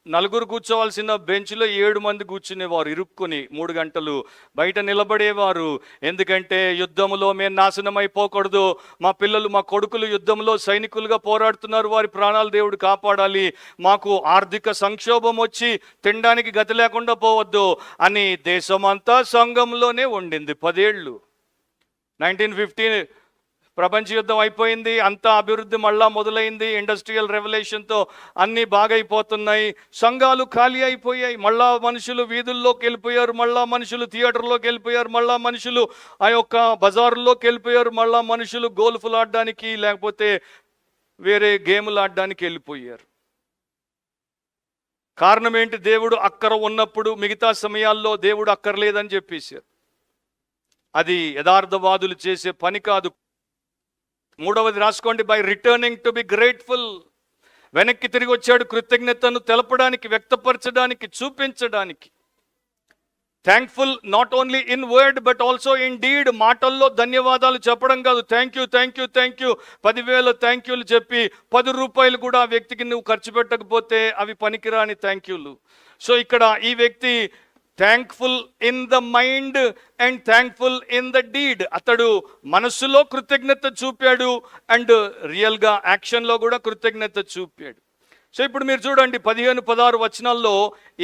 Speaker 1: 4 కూర్చోవాల్సిన బెంచ్లో 7 మంది కూర్చునేవారు ఇరుక్కుని 3 గంటలు. బయట నిలబడేవారు. ఎందుకంటే యుద్ధంలో మేము నాశనం అయిపోకూడదు, మా పిల్లలు, మా కొడుకులు యుద్ధంలో సైనికులుగా పోరాడుతున్నారు, వారి ప్రాణాలు దేవుడు కాపాడాలి, మాకు ఆర్థిక సంక్షోభం వచ్చి తినడానికి గతి లేకుండా పోవద్దు అని దేశమంతా సంఘంలోనే ఉండింది 10 ఏళ్ళు. 1950 ప్రపంచ యుద్ధం అయిపోయింది, అంతా అభివృద్ధి మళ్ళా మొదలైంది. ఇండస్ట్రియల్ రెవల్యూషన్తో అన్నీ బాగైపోతున్నాయి. సంఘాలు ఖాళీ అయిపోయాయి. మళ్ళా మనుషులు వీధుల్లోకి వెళ్ళిపోయారు, మళ్ళా మనుషులు థియేటర్లోకి వెళ్ళిపోయారు, మళ్ళా మనుషులు ఆ యొక్క బజారుల్లోకి వెళ్ళిపోయారు, మళ్ళా మనుషులు గోల్ఫ్లు ఆడడానికి లేకపోతే వేరే గేములు ఆడడానికి వెళ్ళిపోయారు. కారణం ఏంటి? దేవుడు అక్కర ఉన్నప్పుడు మిగతా సమయాల్లో దేవుడు అక్కర్లేదని చెప్పేశారు. అది యథార్థవాదులు చేసే పని కాదు. 3వది రాసుకోండి, by returning to be grateful. వెనక్కి తిరిగి వచ్చాడు కృతజ్ఞతను తెలపడానికి, వ్యక్తపరచడానికి, చూపించడానికి. Thankful not only in word but also in deed. మాటల్లో ధన్యవాదాలు చెప్పడం కాదు, thank you thank you thank you 10,000 thank యూలు చెప్పి 10 రూపాయలు కూడా ఆ వ్యక్తికి నువ్వు ఖర్చు పెట్టకపోతే అవి పనికిరాని థ్యాంక్ యూలు. సో ఇక్కడ ఈ వ్యక్తి thankful in the mind and thankful in the deed. అతడు మనసులో కృతజ్ఞత చూపాడు అండ్ రియల్గా యాక్షన్లో కూడా కృతజ్ఞత చూపాడు. సో ఇప్పుడు మీరు చూడండి 15, 16 వచనాల్లో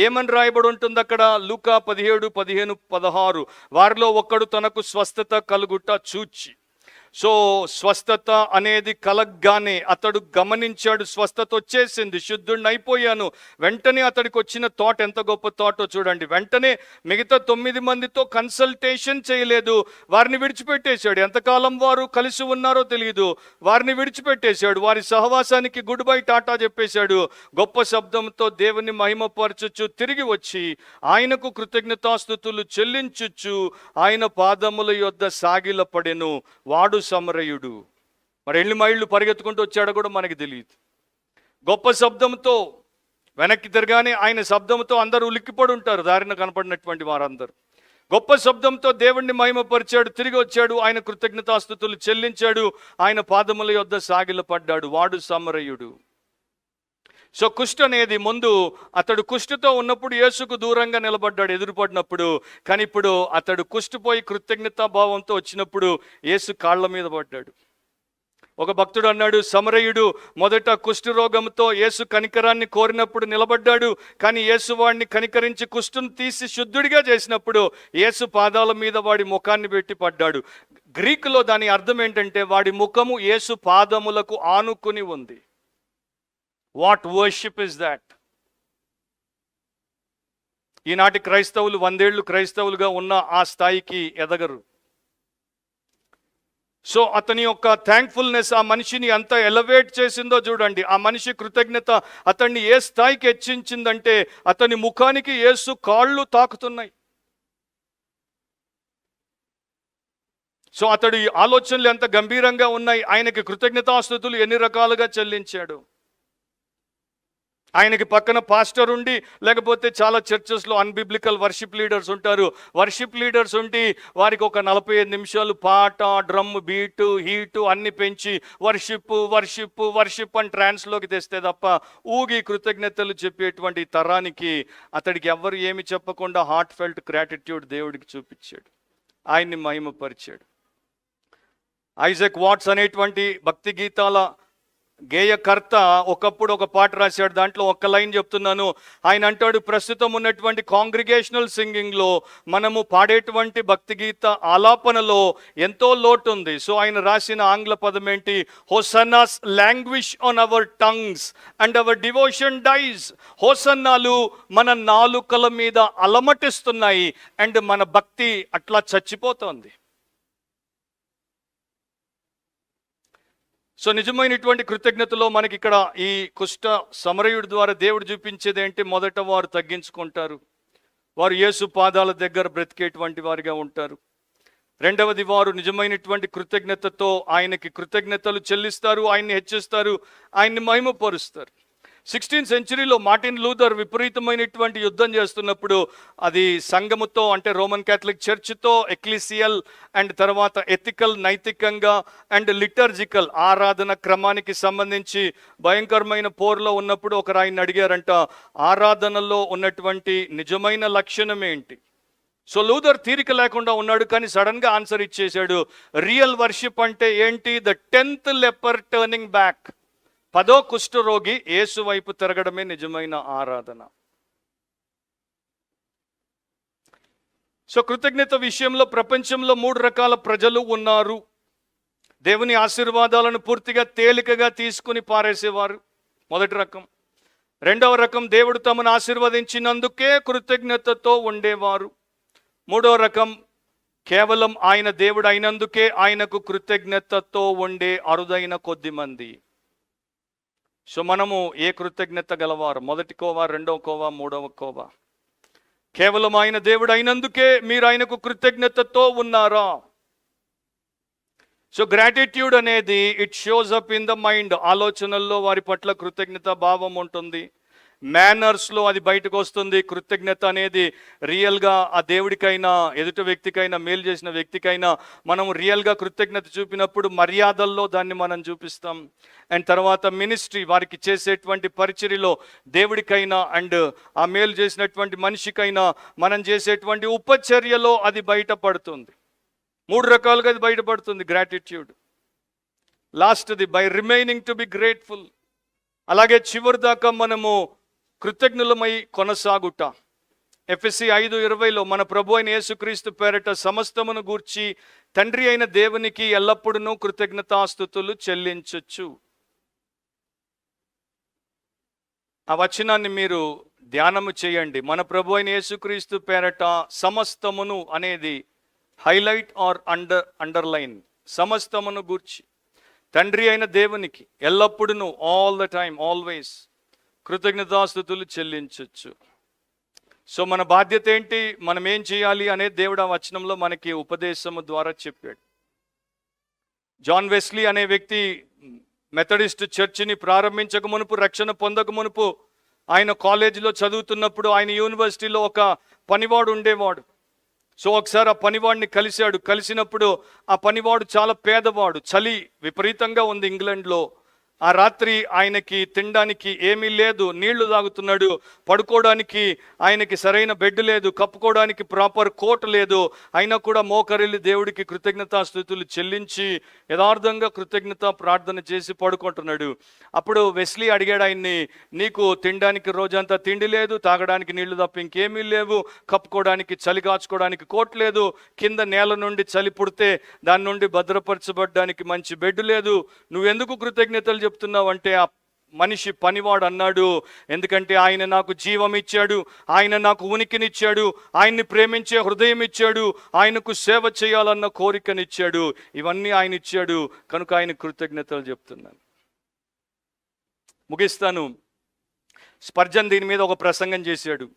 Speaker 1: ఏమని రాయబడి ఉంటుంది అక్కడ? లూకా 17, 15, 16. వారిలో ఒక్కడు తనకు స్వస్థత కలుగుట చూచి. సో స్వస్థత అనేది కలగ్గానే అతడు గమనించాడు, స్వస్థత వచ్చేసింది, శుద్ధుడిని అయిపోయాను. వెంటనే అతడికి వచ్చిన థాట్ ఎంత గొప్ప థాటో చూడండి. వెంటనే మిగతా 9 మందితో కన్సల్టేషన్ చేయలేదు, వారిని విడిచిపెట్టేశాడు. ఎంతకాలం వారు కలిసి ఉన్నారో తెలియదు, వారిని విడిచిపెట్టేశాడు. వారి సహవాసానికి గుడ్ బై టాటా చెప్పేశాడు. గొప్ప శబ్దంతో దేవుని మహిమపరచుచు తిరిగి వచ్చి ఆయనకు కృతజ్ఞతాస్తుతులు చెల్లించుచు ఆయన పాదముల యొద్ద సాగిలపడెను. వాడు సమరయుడు. మరి ఎన్ని మైళ్ళు పరిగెత్తుకుంటూ వచ్చాడో కూడా మనకి తెలియదు. గొప్ప శబ్దంతో వెనక్కి తిరగానే ఆయన శబ్దంతో అందరూ ఉలిక్కిపడి ఉంటారు, దారిన కనపడినటువంటి వారందరూ. గొప్ప శబ్దంతో దేవుణ్ణి మహిమపరిచాడు, తిరిగి వచ్చాడు, ఆయన కృతజ్ఞతాస్తుతులు చెల్లించాడు, ఆయన పాదముల యొద్ద సాగిలపడ్డాడు. వాడు సమరయుడు. సో కుష్టు అనేది ముందు అతడు కుష్టుతో ఉన్నప్పుడు యేసుకు దూరంగా నిలబడ్డాడు ఎదురుపడినప్పుడు. కానీ ఇప్పుడు అతడు కుష్టుపోయి కృతజ్ఞతా భావంతో వచ్చినప్పుడు యేసు కాళ్ళ మీద పడ్డాడు. ఒక భక్తుడు అన్నాడు, సమరయుడు మొదట కుష్టు రోగంతో యేసు కనికరాన్ని కోరినప్పుడు నిలబడ్డాడు, కానీ యేసు వాడిని కనికరించి కుష్టును తీసి శుద్ధుడిగా చేసినప్పుడు యేసు పాదాల మీద వాడి ముఖాన్ని పెట్టి పడ్డాడు. గ్రీకులో దాని అర్థం ఏంటంటే వాడి ముఖము యేసు పాదములకు ఆనుకుని ఉంది. What worship is that? ఈనాటి క్రైస్తవులు 100 ఏళ్ళు క్రైస్తవులుగా ఉన్న ఆ స్థాయికి ఎదగరు. సో అతని యొక్క థ్యాంక్ఫుల్నెస్ ఆ మనిషిని ఎంత ఎలివేట్ చేసిందో చూడండి. ఆ మనిషి కృతజ్ఞత అతన్ని ఏ స్థాయికి హెచ్చించిందంటే అతని ముఖానికి యేసు కాళ్ళు తాకుతున్నాయి. సో అతడు ఈ ఆలోచనలు ఎంత గంభీరంగా ఉన్నాయి, ఆయనకి కృతజ్ఞతాస్తుతులు ఎన్ని రకాలుగా చెల్లించాడు. ఆయనకి పక్కన పాస్టర్ ఉండి, లేకపోతే చాలా చర్చెస్లో అన్బిబ్లికల్ వర్షిప్ లీడర్స్ ఉంటారు. వర్షిప్ లీడర్స్ ఉండి వారికి ఒక 45 నిమిషాలు పాట, డ్రమ్ బీటు, హీటు అన్ని పెంచి వర్షిప్ వర్షిప్ వర్షిప్ అని ట్రాన్స్లోకి తెస్తే తప్ప ఊగి కృతజ్ఞతలు చెప్పేటువంటి తరానికి అతడికి ఎవ్వరు ఏమి చెప్పకుండా హార్ట్ ఫెల్ట్ గ్రాటిట్యూడ్ దేవుడికి చూపించాడు, ఆయన్ని మహిమపరిచాడు. ఐజాక్ వాట్స్ అనేటువంటి భక్తి గీతాల గేయకర్త ఒకప్పుడు ఒక పాట రాశాడు. దాంట్లో ఒక్క లైన్ చెప్తున్నాను. ఆయన అంటాడు, ప్రస్తుతం ఉన్నటువంటి కాంగ్రిగేషనల్ సింగింగ్లో మనము పాడేటువంటి భక్తి గీత ఆలాపనలో ఎంతో లోటు ఉంది. సో ఆయన రాసిన ఆంగ్ల పదం ఏంటి? Hosannas languish on our tongues and our devotion dies. హోసన్నాలు మన నాలుకల మీద అలమటిస్తున్నాయి అండ్ మన భక్తి అట్లా చచ్చిపోతోంది. సో నిజమైనటువంటి కృతజ్ఞతలో మనకి ఇక్కడ ఈ కుష్ఠ సమరయుడి ద్వారా దేవుడు చూపించేది ఏంటి? మొదట వారు తగ్గించుకుంటారు, వారు యేసు పాదాల దగ్గర బ్రతికేటువంటి వారిగా ఉంటారు. రెండవది, వారు నిజమైనటువంటి కృతజ్ఞతతో ఆయనకి కృతజ్ఞతలు చెల్లిస్తారు, ఆయన్ని హెచ్చిస్తారు, ఆయన్ని మహిమపరుస్తారు. 16th సెంచరీలో మార్టిన్ లూథర్ విపరీతమైనటువంటి యుద్ధం చేస్తున్నప్పుడు అది సంఘముతో, అంటే రోమన్ క్యాథలిక్ చర్చ్తో, ఎక్లీసియల్ అండ్ తర్వాత ఎథికల్, నైతికంగా అండ్ లిటర్జికల్ ఆరాధన క్రమానికి సంబంధించి భయంకరమైన పోరులో ఉన్నప్పుడు ఒకరు ఆయన అడిగారంట, ఆరాధనలో ఉన్నటువంటి నిజమైన లక్షణం ఏంటి? సో లూథర్ తీరిక లేకుండా ఉన్నాడు, కానీ సడన్గా ఆన్సర్ ఇచ్చేశాడు. రియల్ వర్షిప్ అంటే ఏంటి? The 10th leopard turning back. 10వ కుష్ఠరోగి యేసు వైపు తిరగడమే నిజమైన ఆరాధన. సో కృతజ్ఞత విషయంలో ప్రపంచంలో 3 రకాల ప్రజలు ఉన్నారు. దేవుని ఆశీర్వాదాలను పూర్తిగా తేలికగా తీసుకుని పారేసేవారు, మొదటి రకం. రెండవ రకం, దేవుడు తమను ఆశీర్వదించినందుకే కృతజ్ఞతతో ఉండేవారు. మూడవ రకం, కేవలం ఆయన దేవుడు అయినందుకే ఆయనకు కృతజ్ఞతతో ఉండే అరుదైన కొద్ది మంది. సో మనము ఏ కృతజ్ఞత గలవారు? మొదటి కోవా, రెండవ కోవా, మూడవ కోవా. కేవలం ఆయన దేవుడు అయినందుకే మీరు ఆయనకు కృతజ్ఞతతో ఉన్నారా? సో గ్రాటిట్యూడ్ అనేది it shows up in the mind. ఆలోచనల్లో వారి పట్ల కృతజ్ఞత భావం ఉంటుంది, మేనర్స్లో అది బయటకు వస్తుంది. కృతజ్ఞత అనేది రియల్గా ఆ దేవుడికైనా ఎదుటి వ్యక్తికైనా మేలు చేసిన వ్యక్తికైనా మనం రియల్గా కృతజ్ఞత చూపినప్పుడు మర్యాదల్లో దాన్ని మనం చూపిస్తాం. అండ్ తర్వాత మినిస్ట్రీ, వారికి చేసేటువంటి పరిచర్యలో దేవుడికైనా అండ్ ఆ మేలు చేసినటువంటి మనిషికైనా మనం చేసేటువంటి ఉపచర్యలో అది బయటపడుతుంది. 3 రకాలుగా అది బయటపడుతుంది గ్రాటిట్యూడ్. లాస్ట్ది by remaining to be grateful. అలాగే చివరి దాకా మనము కృతజ్ఞులమై కొనసాగుట. ఎఫెసీ 5:20లో మన ప్రభు అయిన యేసుక్రీస్తు పేరట సమస్తమును గూర్చి తండ్రి అయిన దేవునికి ఎల్లప్పుడూ కృతజ్ఞతాస్తుతులు చెల్లించొచ్చు. ఆ వచనాన్ని మీరు ధ్యానము చేయండి. మన ప్రభు అయిన యేసుక్రీస్తు పేరట సమస్తమును అనేది హైలైట్ ఆర్ అండర్లైన్. సమస్తమును గూర్చి తండ్రి అయిన దేవునికి ఎల్లప్పుడూ, ఆల్ ద టైమ్, ఆల్వేస్ కృతజ్ఞతాస్తుతులు చెల్లించవచ్చు. సో మన బాధ్యత ఏంటి, మనం ఏం చేయాలి అనేది దేవుడు ఆ వచనంలో మనకి ఉపదేశము ద్వారా చెప్పాడు. జాన్ వెస్లీ అనే వ్యక్తి మెథడిస్ట్ చర్చిని ప్రారంభించక మునుపు, రక్షణ పొందక మునుపు, ఆయన కాలేజీలో చదువుతున్నప్పుడు ఆయన యూనివర్సిటీలో ఒక పనివాడు ఉండేవాడు. సో ఒకసారి ఆ పనివాడిని కలిసినప్పుడు ఆ పనివాడు చాలా పేదవాడు, చలి విపరీతంగా ఉంది ఇంగ్లాండ్లో. ఆ రాత్రి ఆయనకి తినడానికి ఏమీ లేదు, నీళ్లు తాగుతున్నాడు, పడుకోవడానికి ఆయనకి సరైన బెడ్ లేదు, కప్పుకోవడానికి ప్రాపర్ కోట్ లేదు. అయినా కూడా మోకరిల్లి దేవుడికి కృతజ్ఞతాస్తుతులు చెల్లించి యథార్థంగా కృతజ్ఞత ప్రార్థన చేసి పడుకుంటున్నాడు. అప్పుడు వెస్లీ అడిగాడు ఆయన్ని, నీకు తినడానికి రోజంతా తిండి లేదు, తాగడానికి నీళ్లు తప్ప ఇంకేమీ లేవు, కప్పుకోవడానికి చలి కాచుకోవడానికి కోట్ లేదు, కింద నేల నుండి చలి పుడితే దాని నుండి భద్రపరచబడ్డానికి మంచి బెడ్ లేదు, నువ్వెందుకు కృతజ్ఞతలు చెప్తున్నావు అంటే ఆ మనిషి పనివాడు అన్నాడు, ఎందుకంటే ఆయన నాకు జీవం ఇచ్చాడు, ఆయన నాకు ఉనికినిచ్చాడు, ఆయన్ని ప్రేమించే హృదయం ఇచ్చాడు, ఆయనకు సేవ చేయాలన్న కోరికనిచ్చాడు, ఇవన్నీ ఆయన ఇచ్చాడు, కనుక ఆయన కృతజ్ఞతలు చెప్తున్నాను. ముగిస్తాను. స్పర్జన్ దీని మీద ఒక ప్రసంగం చేశాడు.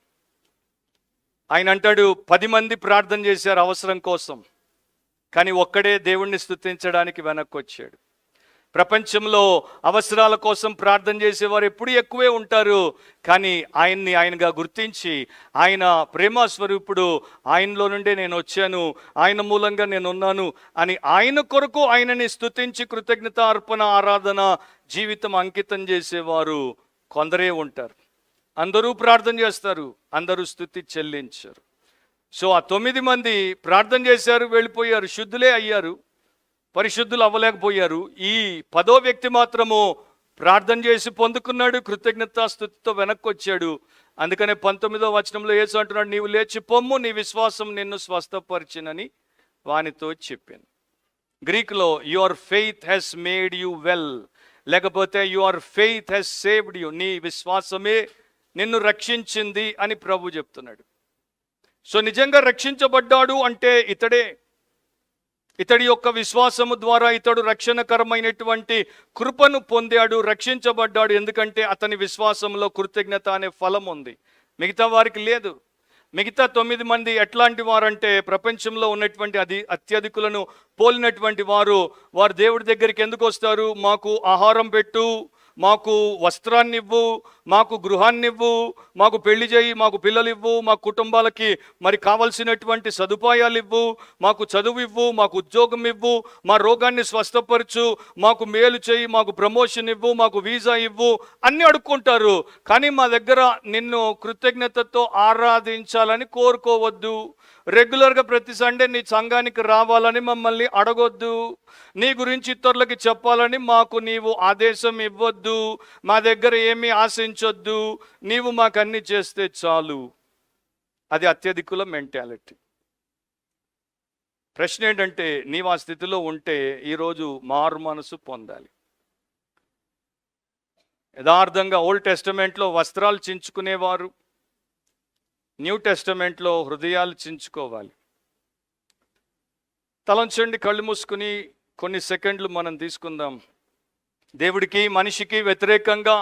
Speaker 1: ఆయన అంటాడు, 10 మంది ప్రార్థన చేశారు అవసరం కోసం, కానీ ఒక్కడే దేవుణ్ణి స్తుతించడానికి వెనక్కి వచ్చాడు. ప్రపంచంలో అవసరాల కోసం ప్రార్థన చేసేవారు ఎప్పుడూ ఎక్కువే ఉంటారు, కానీ ఆయన్ని ఆయనగా గుర్తించి ఆయన ప్రేమ స్వరూపుడు, ఆయనలో నుండే నేను వచ్చాను, ఆయన మూలంగా నేను ఉన్నాను అని ఆయన కొరకు ఆయనని స్తుతించి కృతజ్ఞత అర్పణ ఆరాధన జీవితం అంకితం చేసేవారు కొందరే ఉంటారు. అందరూ ప్రార్థన చేస్తారు, అందరూ స్తుతి చెల్లించారు. సో ఆ 9 మంది ప్రార్థన చేశారు, వెళ్ళిపోయారు, శుద్ధులే అయ్యారు, పరిశుద్ధులు అవ్వలేకపోయారు. ఈ 10వ వ్యక్తి మాత్రము ప్రార్థన చేసి పొందుకున్నాడు, కృతజ్ఞతాస్తుతితో వెనక్కి వచ్చాడు. అందుకనే 19వ వచనంలో యేసు అంటున్నాడు, నీవు లేచి పొమ్ము, నీ విశ్వాసం నిన్ను స్వస్థపరిచినని వానితో చెప్పాను. గ్రీకులో your faith has made you well, లేకపోతే your faith has saved you, నీ విశ్వాసమే నిన్ను రక్షించింది అని ప్రభు చెప్తున్నాడు. సో నిజంగా రక్షించబడ్డాడు అంటే ఇతడి యొక్క విశ్వాసము ద్వారా ఇతడు రక్షణకరమైనటువంటి కృపను పొందాడు, రక్షించబడ్డాడు. ఎందుకంటే అతని విశ్వాసంలో కృతజ్ఞత అనే ఫలం ఉంది, మిగతా వారికి లేదు. మిగతా 9 మంది ఎట్లాంటి వారంటే ప్రపంచంలో ఉన్నటువంటి అత్యధికులను పోలినటువంటి వారు దేవుడి దగ్గరికి ఎందుకు వస్తారు? మాకు ఆహారం పెట్టు, మాకు వస్త్రాన్ని ఇవ్వు, మాకు గృహాన్ని ఇవ్వు, మాకు పెళ్లి చేయి, మాకు పిల్లలు ఇవ్వు, మా కుటుంబాలకి మరి కావలసినటువంటి సదుపాయాలు ఇవ్వు, మాకు చదువు ఇవ్వు, మాకు ఉద్యోగం ఇవ్వు, మా రోగాన్ని స్వస్థపరచు, మాకు మేలు చేయి, మాకు ప్రమోషన్ ఇవ్వు, మాకు వీసా ఇవ్వు అన్నీ అడుక్కుంటారు. కానీ మా దగ్గర నిన్ను కృతజ్ఞతతో ఆరాధించాలని కోరుకోవద్దు. రెగ్యులర్గా ప్రతి సండే నీ సంఘానికి రావాలని మమ్మల్ని అడగొద్దు. నీ గురించి ఇతరులకి చెప్పాలని మాకు నీవు ఆదేశం ఇవ్వద్దు. మా దగ్గర ఏమీ ఆశించొద్దు, నీవు మాకు అన్ని చేస్తే చాలు. అది అత్యధికుల మెంటాలిటీ. ప్రశ్న ఏంటంటే, నీవు ఆ స్థితిలో ఉంటే ఈరోజు మారు మనసు పొందాలి. యథార్థంగా ఓల్డ్ టెస్టమెంట్లో వస్త్రాలు చించుకునేవారు, న్యూ టెస్టమెంట్లో హృదయాలు చించుకోవాలి. తలంచండి, కళ్ళు మూసుకుని కొన్ని సెకండ్లు మనం తీసుకుందాం. దేవుడికి మనిషికి వ్యతిరేకంగా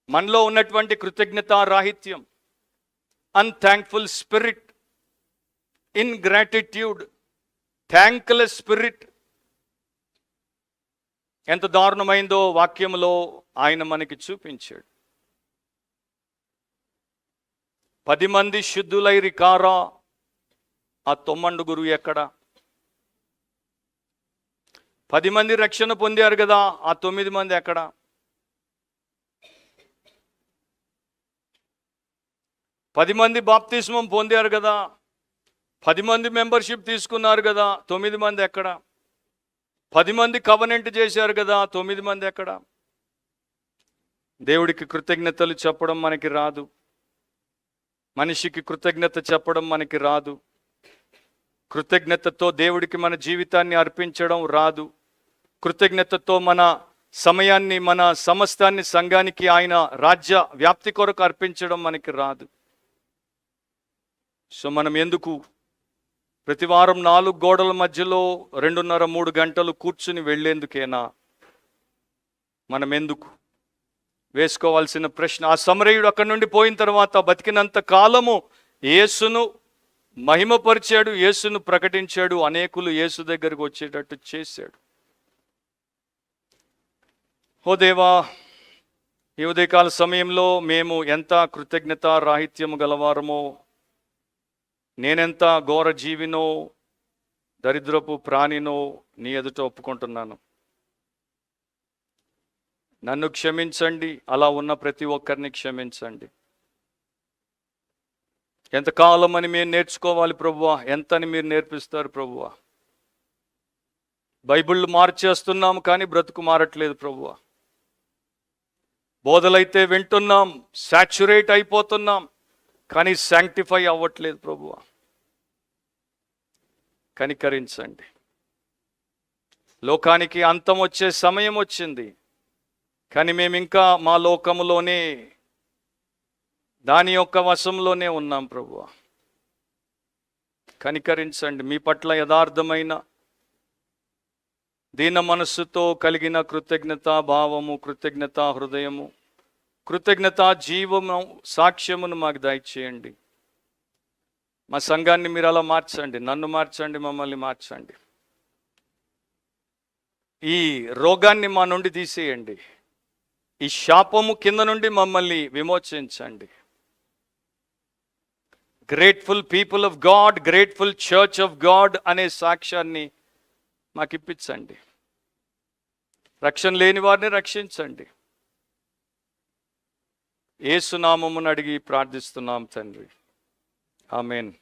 Speaker 1: మనలో ఉన్నటువంటి కృతజ్ఞతా రాహిత్యం, అన్థ్యాంక్ఫుల్ స్పిరిట్, ఇన్గ్రాటిట్యూడ్, థ్యాంక్లెస్ స్పిరిట్ ఎంత దారుణమైందో వాక్యంలో ఆయన మనకి చూపించాడు. 10 మంది శుద్ధులైరి కారా, ఆ 9 ఎక్కడ? 10 మంది రక్షణ పొందారు కదా, ఆ 9 మంది ఎక్కడ? 10 మంది బాప్తిస్మం పొందారు కదా, 10 మంది మెంబర్షిప్ తీసుకున్నారు కదా, 9 మంది ఎక్కడ? 10 మంది కవనెంట్ చేశారు కదా, 9 మంది ఎక్కడ? దేవుడికి కృతజ్ఞతలు చెప్పడం మనకి రాదు, మనిషికి కృతజ్ఞత చెప్పడం మనకి రాదు, కృతజ్ఞతతో దేవుడికి మన జీవితాన్ని అర్పించడం రాదు, కృతజ్ఞతతో మన సమయాన్ని, మన సమస్తాన్ని సంఘానికి, ఆయన రాజ్య వ్యాప్తి కొరకు అర్పించడం మనకి రాదు. సో మనం ఎందుకు ప్రతి వారం 4 గోడల మధ్యలో 2.5-3 గంటలు కూర్చుని వెళ్ళేందుకేనా? మనం ఎందుకు? వేసుకోవాల్సిన ప్రశ్న. ఆ సమరయుడు అక్కడి నుండి పోయిన తర్వాత బతికినంత కాలము యేసును మహిమపరిచాడు, యేసును ప్రకటించాడు, అనేకులు యేసు దగ్గరకు వచ్చేటట్టు చేశాడు. ఓ దేవా, ఈ ఉదయకాల సమయంలో మేము ఎంత కృతజ్ఞత రాహిత్యము గలవారమో, నేనెంత ఘోర జీవినో, దరిద్రపు ప్రాణినో నీ ఎదుట ఒప్పుకుంటున్నాను. నన్ను క్షమించండి, అలా ఉన్న ప్రతి ఒక్కరిని క్షమించండి. ఎంతకాలం అని మేము నేర్చుకోవాలి ప్రభువా? ఎంతని మీరు నేర్పిస్తారు ప్రభువా? బైబిళ్ళు మార్చేస్తున్నాము కానీ బ్రతుకు మారట్లేదు ప్రభువా. బోధలైతే వింటున్నాం, సాచ్యురేట్ అయిపోతున్నాం, కానీ శాంక్టిఫై అవ్వట్లేదు ప్రభువా. కనికరించండి. లోకానికి అంతం వచ్చే సమయం వచ్చింది, కానీ మేము ఇంకా మా లోకములోనే, దాని యొక్క వశంలోనే ఉన్నాం ప్రభువా. కనికరించండి. మీ పట్ల యథార్థమైన దీన మనస్సుతో కలిగిన కృతజ్ఞతా భావము, కృతజ్ఞతా హృదయము, కృతజ్ఞతా జీవము, సాక్ష్యమును మాకు దయచేయండి. మా సంఘాన్ని మీరు అలా మార్చండి, నన్ను మార్చండి, మమ్మల్ని మార్చండి. ఈ రోగాన్ని మా నుండి తీసేయండి, ఈ శాపము కింద నుండి మమ్మల్ని విమోచించండి. Grateful people of God, grateful church of God అనే సాక్ష్యాన్ని మాకు ఇప్పించండి. రక్షణ లేని వారిని రక్షించండి. యేసు నామమున అడిగి ప్రార్థిస్తున్నాం తండ్రి, ఆమేన్.